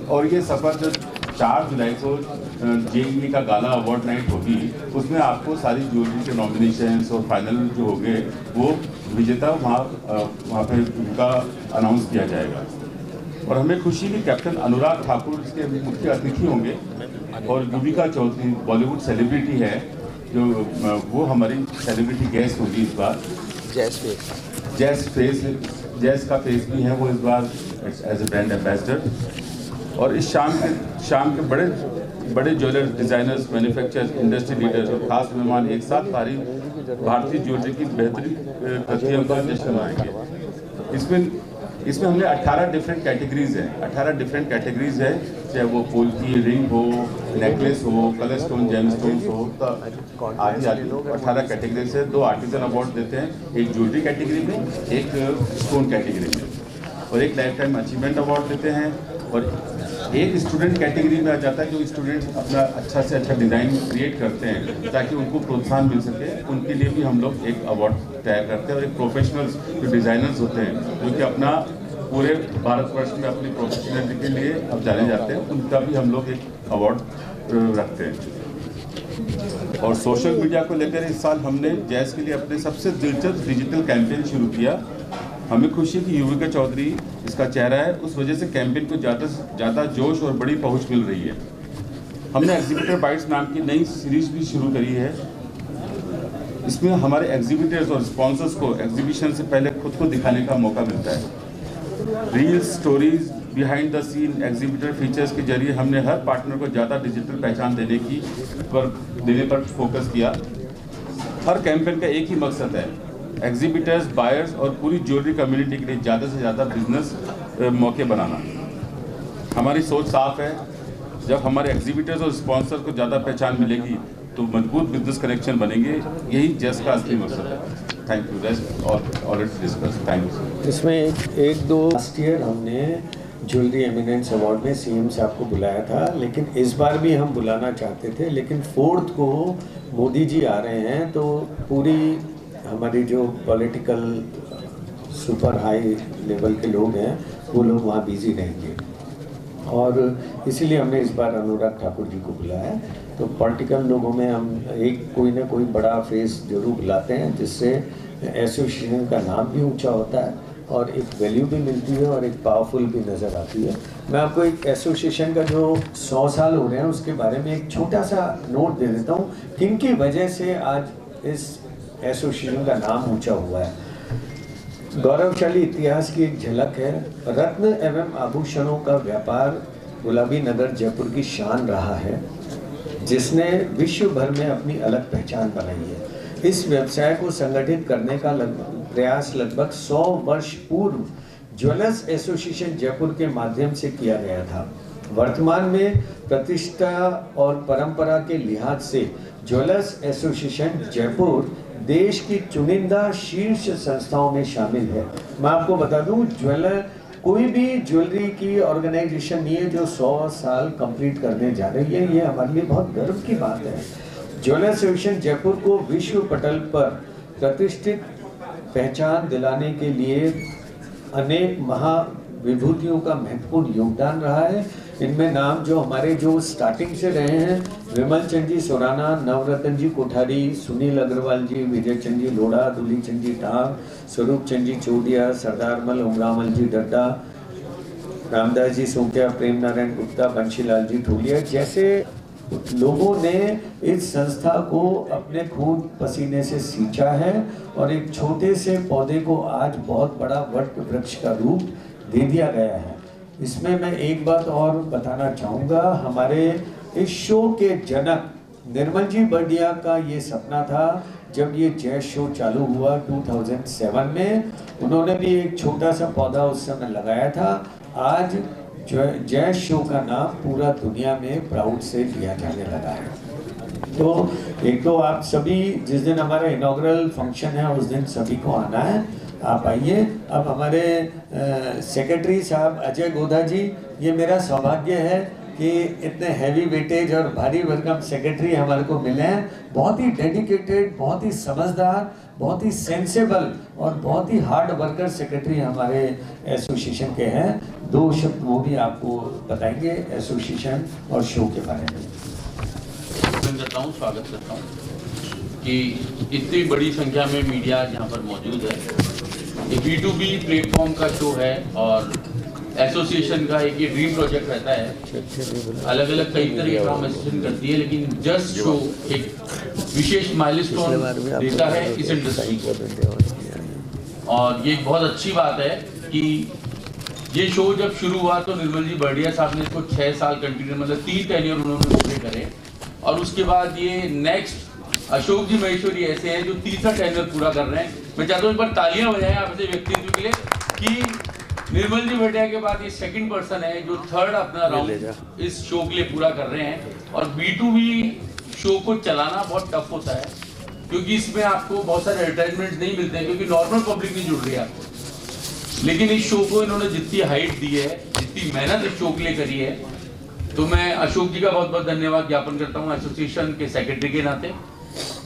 और ये सफ़र जो 4 जुलाई को JE का गाला अवार्ड नाइट होगी, उसमें आपको सारी ज्वेलरी के नॉमिनेशंस और फाइनल जो होंगे वो विजेता वहाँ पे उनका अनाउंस किया जाएगा। और हमें खुशी भी कैप्टन अनुराग ठाकुर इसके मुख्य अतिथि होंगे, और युविका चौधरी बॉलीवुड सेलिब्रिटी है, जो वो हमारी सेलिब्रिटी गेस्ट होगी इस बार। जैस का फेस भी है वो इस बार एज ए ब्रांड एम्बेसडर। और इस शाम के बड़े jeweller designers, manufacturers, industry leaders और खास मेहमान एक साथ भारतीय ज्वेलरी की बेहतरीन प्रतियों का जश्न मनाएंगे। इसमें हमने 18 डिफरेंट कैटेगरीज हैं। 18 डिफरेंट कैटेगरीज है, चाहे वो फूल की रिंग हो, नेकलेस हो, कलर स्टोन, जेम स्टोन हो, तो आदि 18 कैटेगरीज है। 2 आर्टिजन अवार्ड देते हैं, एक ज्वेलरी कैटेगरी में, एक स्टोन कैटेगरी में, और एक लाइफ टाइम अचीवमेंट अवार्ड देते हैं। और एक स्टूडेंट कैटेगरी में आ जाता है जो स्टूडेंट अपना अच्छा से अच्छा डिज़ाइन क्रिएट करते हैं ताकि उनको प्रोत्साहन मिल सके, उनके लिए भी हम लोग एक अवार्ड तैयार करते हैं। और एक प्रोफेशनल्स जो डिज़ाइनर्स होते हैं जो कि अपना पूरे भारतवर्ष में अपनी प्रोफेशनलिटी के लिए अब जाने जाते हैं, उनका भी हम लोग एक अवार्ड रखते हैं। और सोशल मीडिया को लेकर इस साल हमने जैज़ के लिए अपने सबसे दिलचस्प डिजिटल कैंपेन शुरू किया। हमें खुशी है कि युविका चौधरी इसका चेहरा है, उस वजह से कैंपेन को ज़्यादा से ज़्यादा जोश और बड़ी पहुंच मिल रही है। हमने एग्जीबिटर बाइट्स नाम की नई सीरीज भी शुरू करी है। इसमें हमारे एग्जीबिटर्स और स्पॉन्सर्स को एग्जीबिशन से पहले खुद को दिखाने का मौका मिलता है। Reels, stories, behind the scene exhibitor features के जरिए हमने हर पार्टनर को ज़्यादा डिजिटल पहचान देने पर फोकस किया। हर कैंपेन का एक ही मकसद है, एग्जीबिटर्स, बायर्स और पूरी ज्वेलरी कम्युनिटी के लिए ज़्यादा से ज़्यादा बिजनेस मौके बनाना। हमारी सोच साफ है, जब हमारे एग्जीबिटर्स और स्पॉन्सर को ज़्यादा पहचान मिलेगी तो मजबूत बिजनेस कनेक्शन बनेंगे। यही जैज़ का असली मकसद है। Thank you. Rest already discuss. Thank you. इसमें एक दो लास्ट ईयर हमने ज्वेलरी एमिनेंस अवार्ड में सीएम साहब को बुलाया था, लेकिन इस बार भी हम बुलाना चाहते थे, लेकिन 4th को मोदी जी आ रहे हैं तो पूरी हमारी जो पॉलिटिकल सुपर हाई लेवल के लोग हैं वो लोग वहाँ बिजी रहेंगे, और इसीलिए हमने इस बार अनुराग ठाकुर जी को बुलाया। तो पॉलिटिकल लोगों में हम एक कोई ना कोई बड़ा फेस जरूर बुलाते हैं, जिससे एसोसिएशन का नाम भी ऊंचा होता है और एक वैल्यू भी मिलती है और एक पावरफुल भी नज़र आती है। मैं आपको एक एसोसिएशन का जो 100 साल हो रहे हैं उसके बारे में एक छोटा सा नोट दे देता हूँ, किनकी वजह से आज इस एसोसिएशन का नाम ऊंचा हुआ है। गौरवशाली इतिहास की एक झलक है। रत्न एवं आभूषणों का व्यापार गुलाबी नगर जयपुर की शान रहा है, जिसने विश्व भर में अपनी अलग पहचान बनाई है। इस व्यवसाय को संगठित करने का प्रयास लगभग 100 वर्ष पूर्व ज्वेलर्स एसोसिएशन जयपुर के माध्यम से किया गया था। वर्तमान में प्रतिष्ठा और परंपरा के लिहाज से ज्वेलर्स एसोसिएशन जयपुर देश की चुनिंदा शीर्ष संस्थाओं में शामिल है। मैं आपको बता दूं, कोई भी ज्वेलरी की ऑर्गेनाइजेशन नहीं है जो 100 साल कंप्लीट करने जा रही है। ये हमारे लिए बहुत गर्व की बात है। ज्वेलर्स एसोसिएशन जयपुर को विश्व पटल पर प्रतिष्ठित पहचान दिलाने के लिए अनेक महाविभूतियों का महत्वपूर्ण योगदान रहा है। इनमें नाम जो हमारे जो स्टार्टिंग से रहे हैं, विमल चंद जी सोराना, नवरत्न जी कोठारी, सुनील अग्रवाल जी, विजय चंद जी लोढ़ा, दूली चंद जी टांग, स्वरूप चंद जी चौडिया, सरदारमल उमरामल जी डड्डा, रामदास जी सोंकिया, प्रेम नारायण गुप्ता, बंशीलाल जी ठोलिया जैसे लोगों ने इस संस्था को अपने खून पसीने से सींचा है और एक छोटे से पौधे को आज बहुत बड़ा वट वृक्ष का रूप दे दिया गया है। इसमें मैं एक बात और बताना चाहूँगा, हमारे इस शो के जनक निर्मल जी बर्डिया का ये सपना था। जब ये जैज़ शो चालू हुआ 2007 में, उन्होंने भी एक छोटा सा पौधा उस समय लगाया था। आज जैज़ शो का नाम पूरा दुनिया में प्राउड से लिया जाने लगा है। तो एक तो आप सभी, जिस दिन हमारा इनॉग्रल फंक्शन है उस दिन सभी को आना है, आप आइए। अब हमारे सेक्रेटरी साहब अजय गोधा जी, ये मेरा सौभाग्य है कि इतने हैवी वेटेज और भारी भरकम सेक्रेटरी हमारे को मिले हैं। बहुत ही डेडिकेटेड, बहुत ही समझदार, बहुत ही सेंसेबल और बहुत ही हार्ड वर्कर सेक्रेटरी हमारे एसोसिएशन के हैं। 2 शब्द वो भी आपको बताएंगे एसोसिएशन और शो के बारे में। स्वागत करता हूँ कि इतनी बड़ी संख्या में मीडिया यहाँ पर मौजूद है। ये B2B प्लेटफॉर्म का शो है और एसोसिएशन का एक ये ड्रीम प्रोजेक्ट रहता है। अलग अलग कई तरह के काम एसोसिएशन करती है, लेकिन जस्ट शो एक विशेष माइलस्टोन देता है इस इंडस्ट्री को। और ये एक बहुत अच्छी बात है कि ये शो जब शुरू हुआ तो निर्मल जी बर्डिया साहब ने इसको 6 साल कंटिन्यू, मतलब 3 टेन्योर उन्होंने पूरे करे। और उसके बाद ये नेक्स्ट अशोक जी महेश्वरी ऐसे हैं जो 3रा टेन्योर पूरा कर रहे हैं। मैं चाहता हूँ एक बार तालियां बजाएं आप ऐसे व्यक्तित्व के लिए कि निर्मल जी बर्डिया के बाद ये 2nd पर्सन है जो 3rd अपना राउंड इस शो के लिए पूरा कर रहे हैं। और B2B शो को चलाना बहुत टफ होता है, क्योंकि इसमें आपको बहुत सारे एडवर्टाइजमेंट नहीं मिलते हैं, क्योंकि नॉर्मल पब्लिक नहीं जुड़ रही है आपको। लेकिन इस शो को इन्होंने जितनी हाइट दी है, जितनी मेहनत इस शो के लिए करी है, तो मैं अशोक जी का बहुत बहुत धन्यवाद ज्ञापन करता हूँ एसोसिएशन के सेक्रेटरी के नाते।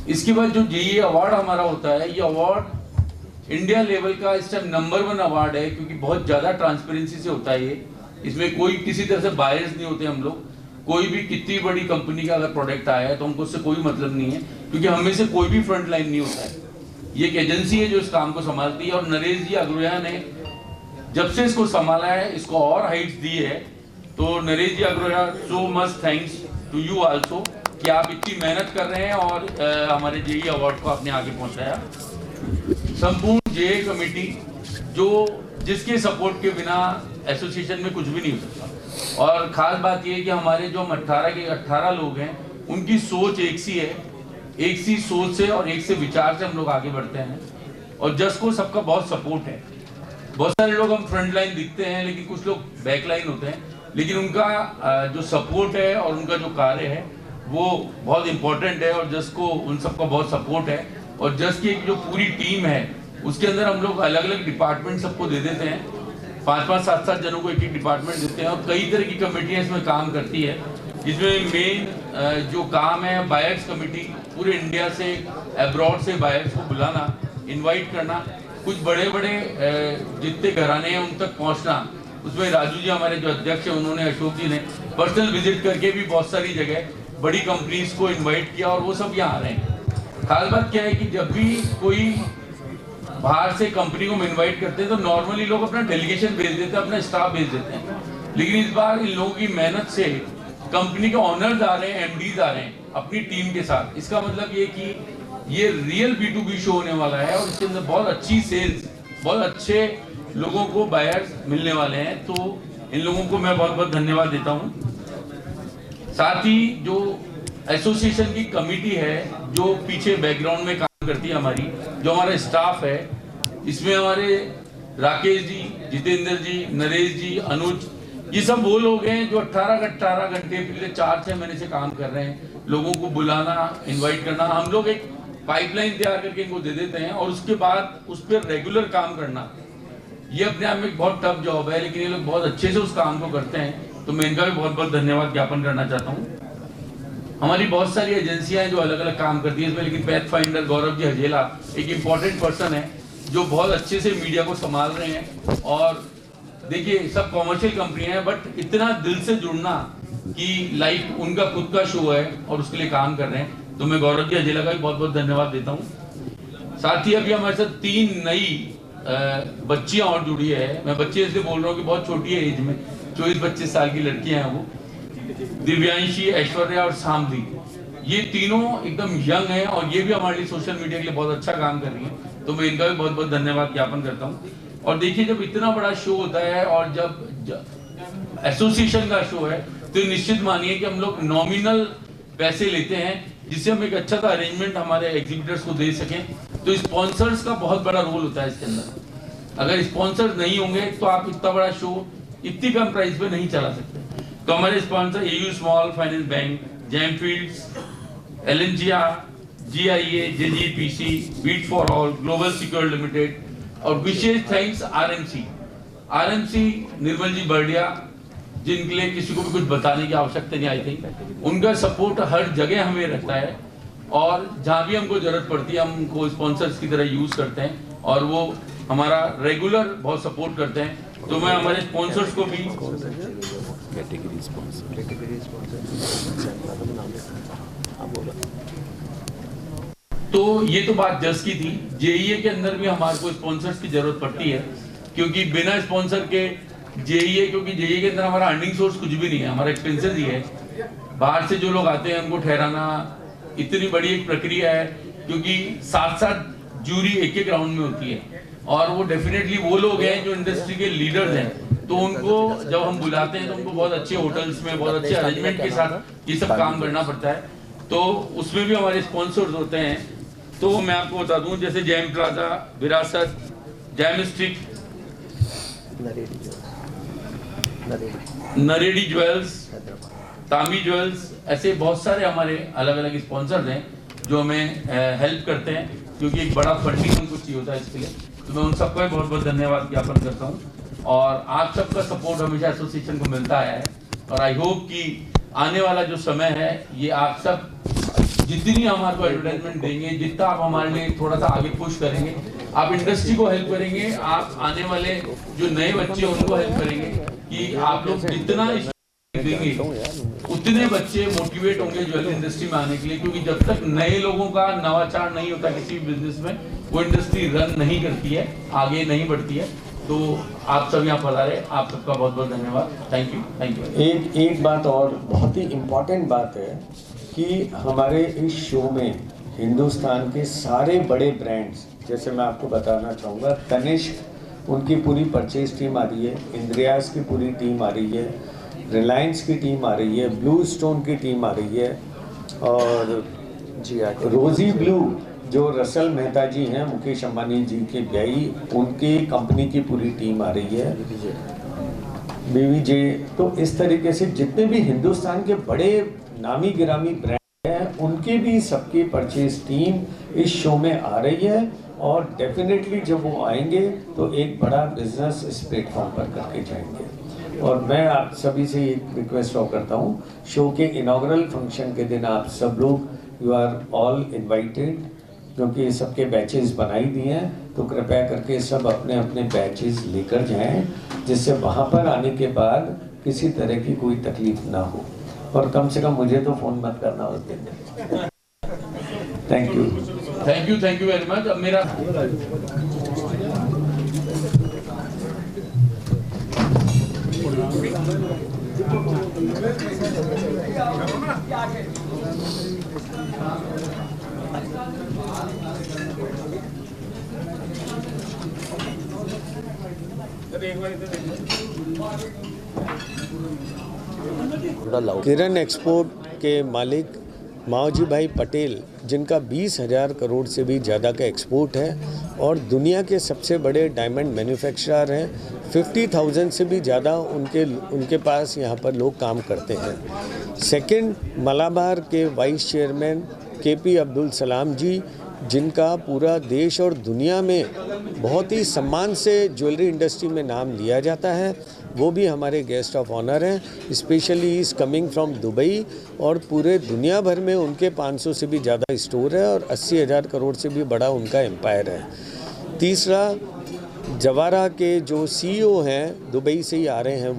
इसके बाद जो जेईई अवार्ड हमारा होता है, ये अवार्ड इंडिया लेवल का इस टाइम नंबर 1 अवार्ड है, क्योंकि बहुत ज़्यादा ट्रांसपेरेंसी से होता है ये। इसमें कोई किसी तरह से बायस नहीं होते हम लोग। कोई भी कितनी बड़ी कंपनी का अगर प्रोडक्ट आया है तो हमको उससे कोई मतलब नहीं है, क्योंकि हमें से कोई भी फ्रंट लाइन नहीं होता है। ये एक एजेंसी है जो इस काम को संभालती है, और नरेश जी अग्रवाल ने जब से इसको संभाला है, इसको और हाइट्स दी है। तो Naresh ji Agarwal, so much thanks to you also कि आप इतनी मेहनत कर रहे हैं और हमारे जेईई अवार्ड को आपने आगे पहुंचाया। संपूर्ण जेईई कमेटी जिसके सपोर्ट के बिना एसोसिएशन में कुछ भी नहीं हो सकता। और खास बात यह है कि हमारे जो 18 लोग हैं, उनकी सोच एक सी है, एक सी सोच से और एक से विचार से हम लोग आगे बढ़ते हैं। और जस को सबका बहुत सपोर्ट है। बहुत सारे लोग हम फ्रंट लाइन दिखते हैं, लेकिन कुछ लोग बैक लाइन होते हैं, लेकिन उनका जो सपोर्ट है और उनका जो कार्य है वो बहुत इंपॉर्टेंट है। और जस को उन सबका बहुत सपोर्ट है। और जस की जो पूरी टीम है उसके अंदर हम लोग अलग अलग डिपार्टमेंट सबको दे देते हैं, 5-5, 7-7 जनों को एक डिपार्टमेंट देते हैं। और कई तरह की कमेटियां इसमें काम करती है, जिसमें मेन जो काम है बायर्स कमेटी, पूरे इंडिया से अब्रॉड से बायर्स को बुलाना, इनवाइट करना, कुछ बड़े बड़े जितने घराने हैं उन तक पहुंचना। उसमें राजू जी हमारे जो अध्यक्ष हैं, उन्होंने, अशोक जी ने पर्सनल विजिट करके भी बहुत सारी जगह बड़ी कंपनीज को इन्वाइट किया, और वो सब यहाँ आ रहे हैं। खास बात क्या है कि जब भी कोई बाहर से कंपनी को इनवाइट करते हैं तो नॉर्मली लोग अपना डेलीगेशन भेज देते हैं, अपना स्टाफ भेज देते हैं। लेकिन इस बार इन लोगों की मेहनत से कंपनी के ऑनर्स आ रहे हैं, एमडीज आ रहे हैं अपनी टीम के साथ। इसका मतलब ये कि ये रियल B2B शो होने वाला है, और इसके अंदर बहुत अच्छी सेल्स, बहुत अच्छे लोगों को बायर्स मिलने वाले हैं। तो इन लोगों को मैं बहुत बहुत धन्यवाद देता हूँ। साथ ही जो एसोसिएशन की कमेटी है, जो पीछे बैकग्राउंड में काम करती है हमारी, जो हमारा स्टाफ है, इसमें हमारे राकेश जी, जितेंद्र जी, नरेश जी, अनुज, ये सब वो लोग हैं जो 18 घंटे पिछले 4-6 महीने से काम कर रहे हैं। लोगों को बुलाना, इनवाइट करना, हम लोग एक पाइपलाइन तैयार करके इनको दे देते हैं, और उसके बाद उस पर रेगुलर काम करना, ये अपने आप में एक बहुत टफ जॉब है, लेकिन ये लोग बहुत अच्छे से उस काम को करते हैं। तो मैं इनका भी बहुत बहुत धन्यवाद ज्ञापन करना चाहता हूँ। हमारी बहुत सारी एजेंसियां हैं जो अलग अलग काम करती है इसमें, लेकिन पैथ फाइंडर गौरव जी हजेला एक इम्पॉर्टेंट पर्सन है जो बहुत अच्छे से मीडिया को संभाल रहे हैं। और देखिए, सब कॉमर्शियल कंपनियां हैं, बट इतना दिल से जुड़ना कि लाइक उनका खुद का शो है और उसके लिए काम कर रहे हैं। तो मैं गौरव जी हजेला का भी बहुत बहुत धन्यवाद देता हूँ। साथ ही अभी हमारे साथ 3 नई बच्चियां और जुड़ी है। मैं बच्चे इसलिए बोल रहा हूँ कि बहुत छोटी है एज में, 24-25 साल की लड़कियां हैं वो, दिव्यांशी, ऐश्वर्या और सामदी। ये तीनों एकदम यंग हैं, और ये भी हमारे लिए सोशल मीडिया के लिए बहुत अच्छा काम कर रही हैं। तो मैं इनका भी बहुत बहुत धन्यवाद ज्ञापन करता हूँ। और देखिए, जब इतना बड़ा शो होता है और जब एसोसिएशन का शो है, तो निश्चित मानिए कि हम लोग नॉमिनल पैसे लेते हैं, जिससे हम एक अच्छा सा अरेंजमेंट हमारे एग्जीबिटर्स को दे सकें। तो स्पॉन्सर्स का बहुत बड़ा रोल होता है इसके अंदर। अगर स्पॉन्सर्स नहीं होंगे तो आप इतना बड़ा शो इतनी कम प्राइस पे नहीं चला सकते। तो हमारे sponsor AU small finance bank, Jam Fields, LNGR, GIA, JGPC, Beat for All, Global Secure Limited, और विशेष थैंक्स RMC निर्मल जी बर्डिया, जिनके लिए किसी को भी कुछ बताने की आवश्यकता नहीं। आई थिंक उनका सपोर्ट हर जगह हमें रहता है, और जहाँ भी हमको जरूरत पड़ती है हम उनको स्पॉन्सर्स की तरह यूज करते हैं, और वो हमारा रेगुलर बहुत सपोर्ट करते हैं। तो मैं हमारे स्पॉन्सर्स को भी तो ये तो बात जस की थी। जेईए के अंदर भी हमारे को स्पॉन्सर्स की जरूरत पड़ती है, क्योंकि बिना स्पॉन्सर के जेईए, क्योंकि जेईए के अंदर हमारा अर्निंग सोर्स कुछ भी नहीं है, हमारा एक्सपेंसेस ही है। बाहर से जो लोग आते हैं उनको ठहराना इतनी बड़ी एक प्रक्रिया है, क्योंकि 7-7 जूरी एक राउंड में होती है, और वो डेफिनेटली वो लोग हैं जो इंडस्ट्री के लीडर्स हैं। तो उनको जब हम बुलाते हैं तो उनको बहुत अच्छे होटल्स में, बहुत अच्छे अरेंजमेंट के साथ ये सब काम करना पड़ता है। तो उसमें भी हमारे स्पॉन्सर्स होते हैं। तो मैं आपको बता दूं, जैसे जैम प्लाजा, विरासत, जैम स्ट्रिक, नरेडी ज्वेल्स, तामी ज्वेल्स, ऐसे बहुत सारे हमारे अलग अलग स्पॉन्सर्स हैं जो हमें हेल्प करते हैं, क्योंकि एक बड़ा फंडिंग हमको चाहिए होता है इसके लिए। तो मैं उन सबका भी बहुत बहुत धन्यवाद ज्ञापन करता हूँ। और आप सबका सपोर्ट हमेशा एसोसिएशन को मिलता है, और आई होप कि आने वाला जो समय है ये आप सब जितनी हमारे को एडवर्टाइजमेंट देंगे, जितना आप हमारे लिए थोड़ा सा आगे पुश करेंगे, आप इंडस्ट्री को हेल्प करेंगे, आप आने वाले जो नए बच्चे उनको हेल्प करेंगे कि आप लोग जितना देंगे उतने बच्चे मोटिवेट होंगे ज्वेलरी इंडस्ट्री में आने के लिए, क्योंकि जब तक नए लोगों का नवाचार नहीं होता किसी भी बिजनेस में, वो इंडस्ट्री रन नहीं करती है, आगे नहीं बढ़ती है। तो आप सब यहाँ पधारे, आप सबका बहुत बहुत धन्यवाद। Thank you. एक बात और बहुत ही इम्पोर्टेंट बात है कि हमारे इस शो में हिंदुस्तान के सारे बड़े ब्रांड्स, जैसे मैं आपको बताना चाहूँगा, तनिष्क उनकी पूरी परचेज टीम आ रही है, इंद्रियाज की पूरी टीम आ रही है, रिलायंस की टीम आ रही है, ब्लू स्टोन की टीम आ रही है, और रोजी ब्लू जो रसल मेहता जी हैं, मुकेश अंबानी जी के ब्याई, उनकी कंपनी की पूरी टीम आ रही है, बीवीजे। तो इस तरीके से जितने भी हिंदुस्तान के बड़े नामी गिरामी ब्रांड हैं, उनकी भी सबकी परचेज टीम इस शो में आ रही है, और डेफिनेटली जब वो आएंगे तो एक बड़ा बिजनेस इस प्लेटफॉर्म पर करके जाएंगे। और मैं आप सभी से एक रिक्वेस्ट और करता हूँ, शो के इनॉग्रल फंक्शन के दिन आप सब लोग, यू आर ऑल इन्वाइटेड, क्योंकि सबके बैचेस बनाई दिए हैं, तो कृपया करके सब अपने अपने बैचेस लेकर जाएं, जिससे वहाँ पर आने के बाद किसी तरह की कोई तकलीफ ना हो, और कम से कम मुझे तो फ़ोन मत करना उस दिन। Thank you very much. अब मेरा किरण एक्सपोर्ट के मालिक माओजी भाई पटेल, जिनका 20,000 करोड़ से भी ज़्यादा का एक्सपोर्ट है और दुनिया के सबसे बड़े डायमंड मैन्युफैक्चरर हैं, 50,000 से भी ज़्यादा उनके पास यहाँ पर लोग काम करते हैं। सेकंड, मलाबार के vice chairman KP Abdul Salam जी, जिनका पूरा देश और दुनिया में बहुत ही सम्मान से ज्वेलरी इंडस्ट्री में नाम लिया जाता है, वो भी हमारे गेस्ट ऑफ ऑनर हैं। Specially is coming from Dubai, और पूरे दुनिया भर में उनके 500 से भी ज़्यादा स्टोर है और 80,000 करोड़ से भी बड़ा उनका एम्पायर है। तीसरा, जवारा के जो CEO हैं, दुबई से ही आ रहे हैं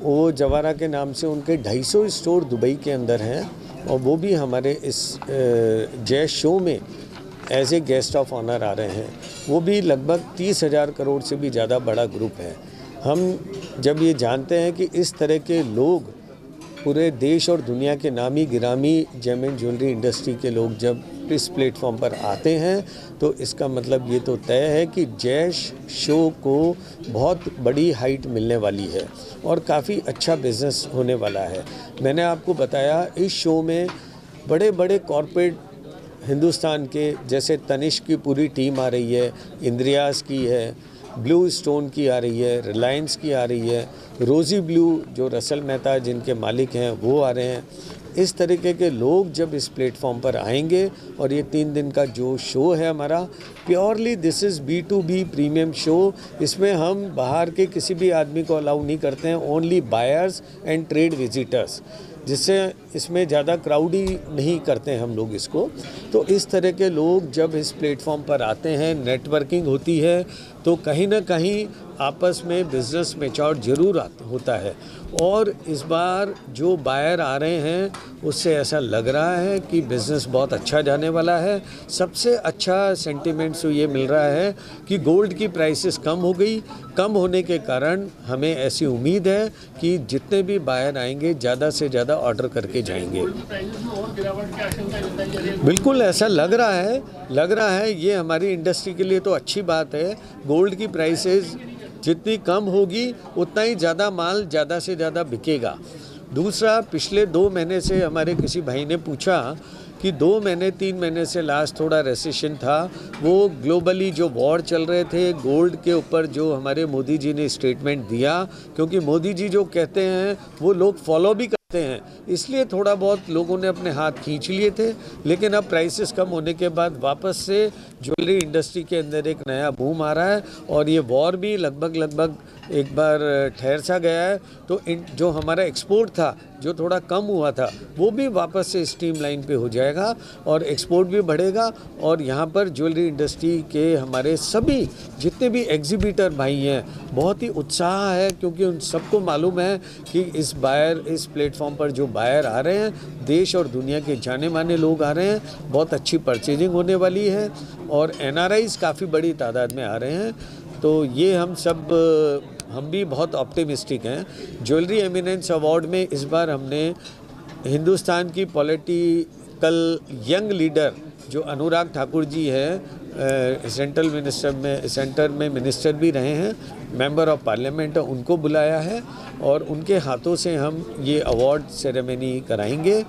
वो जवारा के नाम से उनके 250 स्टोर दुबई के अंदर हैं, और वो भी हमारे इस जय शो में as a guest of honour आ रहे हैं। वो भी लगभग 30,000 करोड़ से भी ज़्यादा बड़ा ग्रुप है। हम जब ये जानते हैं कि इस तरह के लोग पूरे देश और दुनिया के नामी गिरामी जेमन ज्वेलरी इंडस्ट्री के लोग जब इस प्लेटफॉर्म पर आते हैं, तो इसका मतलब ये तो तय है कि जय शो को बहुत बड़ी हाइट मिलने वाली है और काफ़ी अच्छा बिजनेस होने वाला है। मैंने आपको बताया, इस शो में बड़े बड़े कॉरपोरेट हिंदुस्तान के, जैसे तनिष्क की पूरी टीम आ रही है, इंद्रियाज की है, ब्लू स्टोन की आ रही है, रिलायंस की आ रही है, रोजी ब्लू जो रसल मेहता जिनके मालिक हैं वो आ रहे हैं। इस तरीके के लोग जब इस प्लेटफॉर्म पर आएंगे, और ये 3 दिन का जो शो है हमारा, purely this is B2B premium show. इसमें हम बाहर के किसी भी आदमी को अलाउ नहीं करते हैं, only buyers and trade visitors, जिससे इसमें ज़्यादा क्राउडी नहीं करते हैं हम लोग इसको। तो इस तरह के लोग जब इस प्लेटफॉर्म पर आते हैं, नेटवर्किंग होती है, तो कहीं ना कहीं आपस में बिज़नेस मैच्योर जरूर होता है। और इस बार जो बायर आ रहे हैं उससे ऐसा लग रहा है कि बिज़नेस बहुत अच्छा जाने वाला है। सबसे अच्छा सेंटीमेंट तो ये मिल रहा है कि गोल्ड की प्राइसेस कम हो गई। कम होने के कारण हमें ऐसी उम्मीद है कि जितने भी बायर आएंगे ज़्यादा से ज़्यादा ऑर्डर करके जाएंगे। बिल्कुल ऐसा लग रहा है। ये हमारी इंडस्ट्री के लिए तो अच्छी बात है। गोल्ड की प्राइसेस जितनी कम होगी उतना ही ज़्यादा माल ज़्यादा से ज़्यादा बिकेगा। दूसरा, पिछले 2 महीने से हमारे किसी भाई ने पूछा कि 2 महीने 3 महीने से लास्ट थोड़ा रेसेशन था, वो ग्लोबली जो वॉर चल रहे थे, गोल्ड के ऊपर जो हमारे मोदी जी ने स्टेटमेंट दिया, क्योंकि मोदी जी जो कहते हैं वो लोग फॉलो भी करते हैं, इसलिए थोड़ा बहुत लोगों ने अपने हाथ खींच लिए थे। लेकिन अब प्राइसेस कम होने के बाद वापस से ज्वेलरी इंडस्ट्री के अंदर एक नया बूम आ रहा है, और ये वॉर भी लगभग एक बार ठहर सा गया है, तो जो हमारा एक्सपोर्ट था जो थोड़ा कम हुआ था वो भी वापस से स्ट्रीमलाइन पे हो जाएगा और एक्सपोर्ट भी बढ़ेगा। और यहाँ पर ज्वेलरी इंडस्ट्री के हमारे सभी जितने भी एग्जीबिटर भाई हैं बहुत ही उत्साह है, क्योंकि उन सबको मालूम है कि इस प्लेटफॉर्म पर जो बायर आ रहे हैं देश और दुनिया के जाने माने लोग आ रहे हैं, बहुत अच्छी परचेजिंग होने वाली है और NRIs काफ़ी बड़ी तादाद में आ रहे हैं। तो ये हम भी बहुत ऑप्टिमिस्टिक हैं। ज्वेलरी एमिनेंस अवार्ड में इस बार हमने हिंदुस्तान की पॉलिटिकल यंग लीडर जो अनुराग ठाकुर जी हैं, सेंटर में मिनिस्टर भी रहे हैं, मेंबर ऑफ पार्लियामेंट है, उनको बुलाया है और उनके हाथों से हम ये अवार्ड सेरेमनी कराएंगे।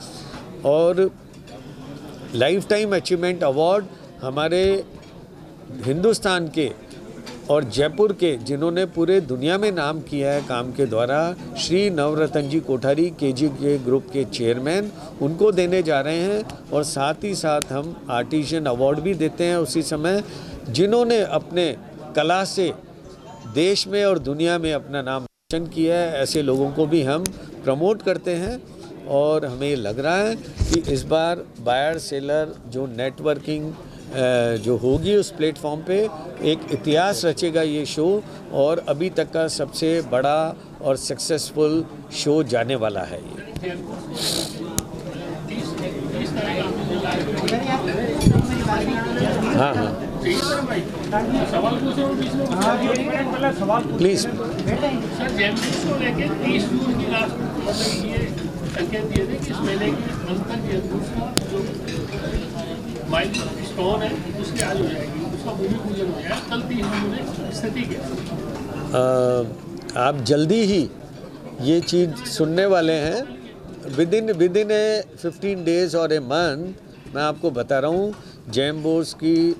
और लाइफ टाइम अचीवमेंट अवार्ड हमारे हिंदुस्तान के और जयपुर के जिन्होंने पूरे दुनिया में नाम किया है काम के द्वारा, श्री नवरत्न जी कोठारी KG ग्रुप के चेयरमैन, उनको देने जा रहे हैं। और साथ ही साथ हम आर्टिशियन अवार्ड भी देते हैं उसी समय, जिन्होंने अपने कला से देश में और दुनिया में अपना नाम रोशन किया है, ऐसे लोगों को भी हम प्रमोट करते हैं। और हमें लग रहा है कि इस बार बायर सेलर जो नेटवर्किंग जो होगी उस प्लेटफॉर्म पे एक इतिहास रचेगा ये शो, और अभी तक का सबसे बड़ा और सक्सेसफुल शो जाने वाला है ये। हाँ हाँ प्लीज। सर जेमस को लेके 30 जून की लास्ट ये संकेत दिए थे कि इस महीने के अंत तक ये दूसरा जो माइलस्टोन है उसकी आज हो जाएगी, उसका भूमि पूजन हो जाएगा। कल 30 जून में स्थिति क्या? आप जल्दी ही ये चीज़ सुनने वाले हैं। विद इन 15 डेज और ए मंथ मैं आपको बता रहा हूँ जेम बोर्स की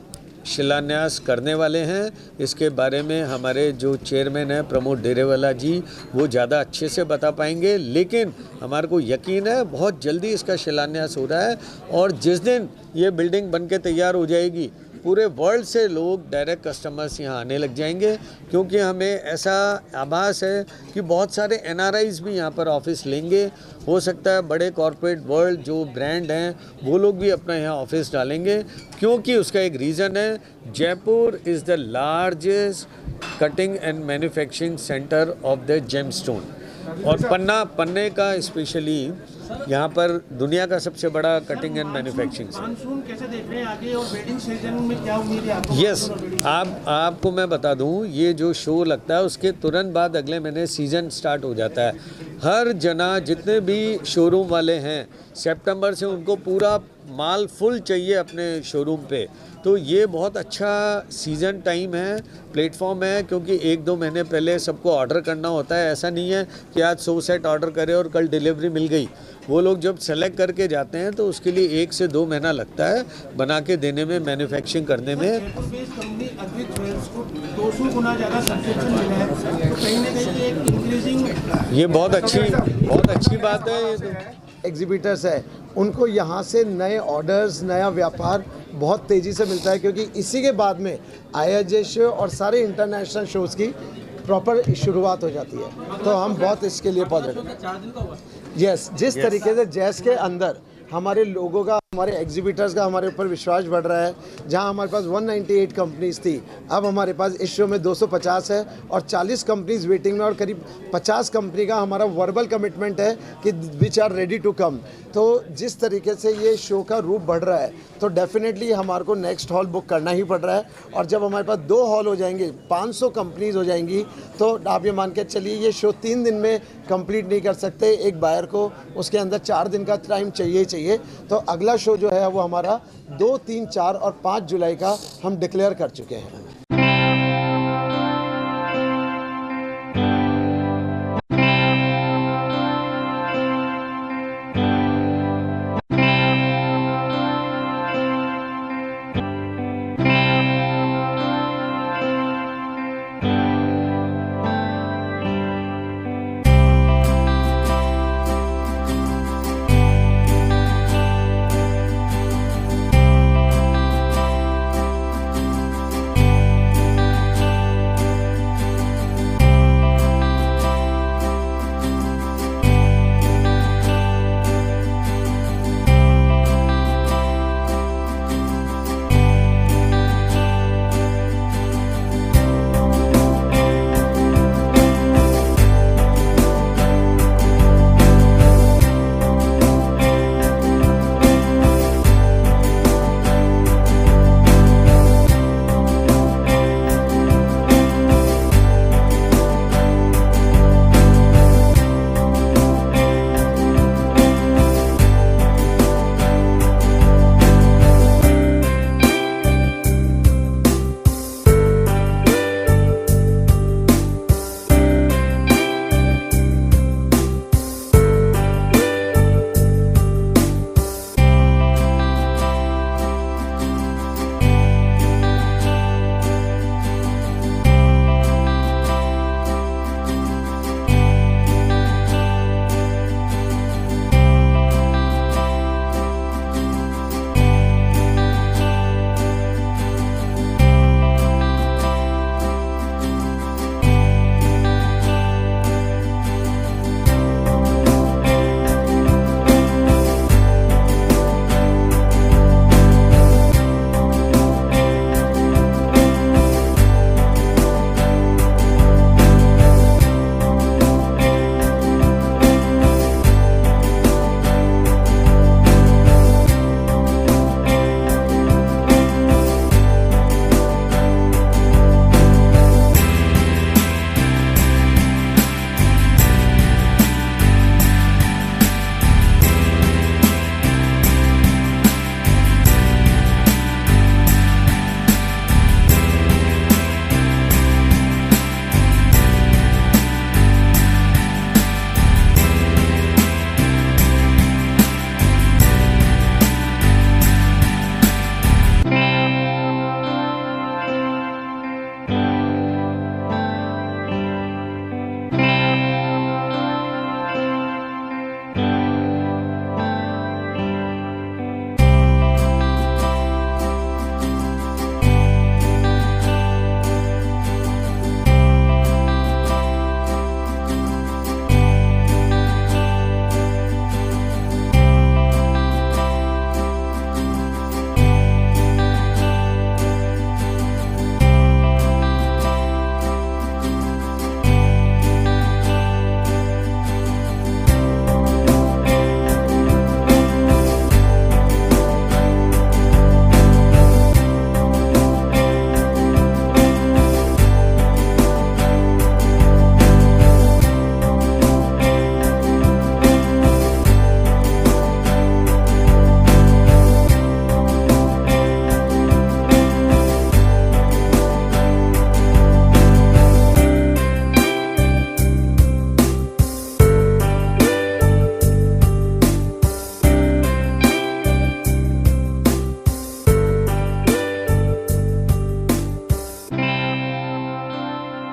शिलान्यास करने वाले हैं। इसके बारे में हमारे जो चेयरमैन हैं प्रमोद डेरेवाला जी वो ज़्यादा अच्छे से बता पाएंगे, लेकिन हमारे को यकीन है बहुत जल्दी इसका शिलान्यास हो रहा है। और जिस दिन ये बिल्डिंग बन के तैयार हो जाएगी पूरे वर्ल्ड से लोग डायरेक्ट कस्टमर्स यहाँ आने लग जाएंगे, क्योंकि हमें ऐसा आभास है कि बहुत सारे NRIs भी यहाँ पर ऑफिस लेंगे। हो सकता है बड़े कॉरपोरेट वर्ल्ड जो ब्रांड हैं वो लोग भी अपना यहाँ ऑफिस डालेंगे, क्योंकि उसका एक रीज़न है, Jaipur is the largest cutting and manufacturing centre of the gemstone. और पन्ने का स्पेशली यहाँ पर दुनिया का सबसे बड़ा कटिंग एंड मैन्युफैक्चरिंग है। मानसून कैसे देख रहे हैं आगे और वेडिंग सीजन में क्या उम्मीद है आपको? यस, आपको मैं बता दूँ, ये जो शो लगता है उसके तुरंत बाद अगले महीने सीज़न स्टार्ट हो जाता है। हर जना जितने भी शोरूम वाले हैं सितंबर से उनको पूरा माल फुल चाहिए अपने शोरूम पे, तो ये बहुत अच्छा सीज़न टाइम है, प्लेटफॉर्म है, क्योंकि 1-2 महीने पहले सबको ऑर्डर करना होता है। ऐसा नहीं है कि आज 100 सेट ऑर्डर करे और कल डिलीवरी मिल गई। वो लोग जब सेलेक्ट करके जाते हैं तो उसके लिए 1 से 2 महीना लगता है बना के देने में, मैन्युफैक्चरिंग करने में। कंपनी अद्वित ज्वेल्स को 200 गुना ज़्यादा सब्सक्रिप्शन मिला है, तो कहीं ना कहीं एक इंक्रीजिंग, ये बहुत अच्छी बात है। ये तो एग्जीबिटर्स है उनको यहाँ से नए ऑर्डर्स, नया व्यापार बहुत तेज़ी से मिलता है, क्योंकि इसी के बाद में IIJ शो और सारे इंटरनेशनल शोज़ की प्रॉपर शुरुआत हो जाती है। तो हम बहुत इसके लिए पॉजिटिव। यस, जिस तरीके से जैस के अंदर हमारे लोगों का, हमारे एग्जीबिटर्स का हमारे ऊपर विश्वास बढ़ रहा है, जहां हमारे पास 198 कंपनीज थी, अब हमारे पास इस शो में 250 है और 40 कंपनीज वेटिंग में, और करीब 50 कंपनी का हमारा वर्बल कमिटमेंट है कि which are ready to come. तो जिस तरीके से ये शो का रूप बढ़ रहा है तो डेफिनेटली हमारे को नेक्स्ट हॉल बुक करना ही पड़ रहा है। और जब हमारे पास 2 हॉल हो जाएंगे, 500 कंपनीज हो जाएंगी, तो आप ये मान के चलिए ये शो 3 दिन में कंप्लीट नहीं कर सकते। एक बायर को उसके अंदर 4 दिन का टाइम चाहिए ही चाहिए। तो अगला शो जो है वो हमारा 2, 3, 4 और 5 जुलाई का हम डिक्लेयर कर चुके हैं।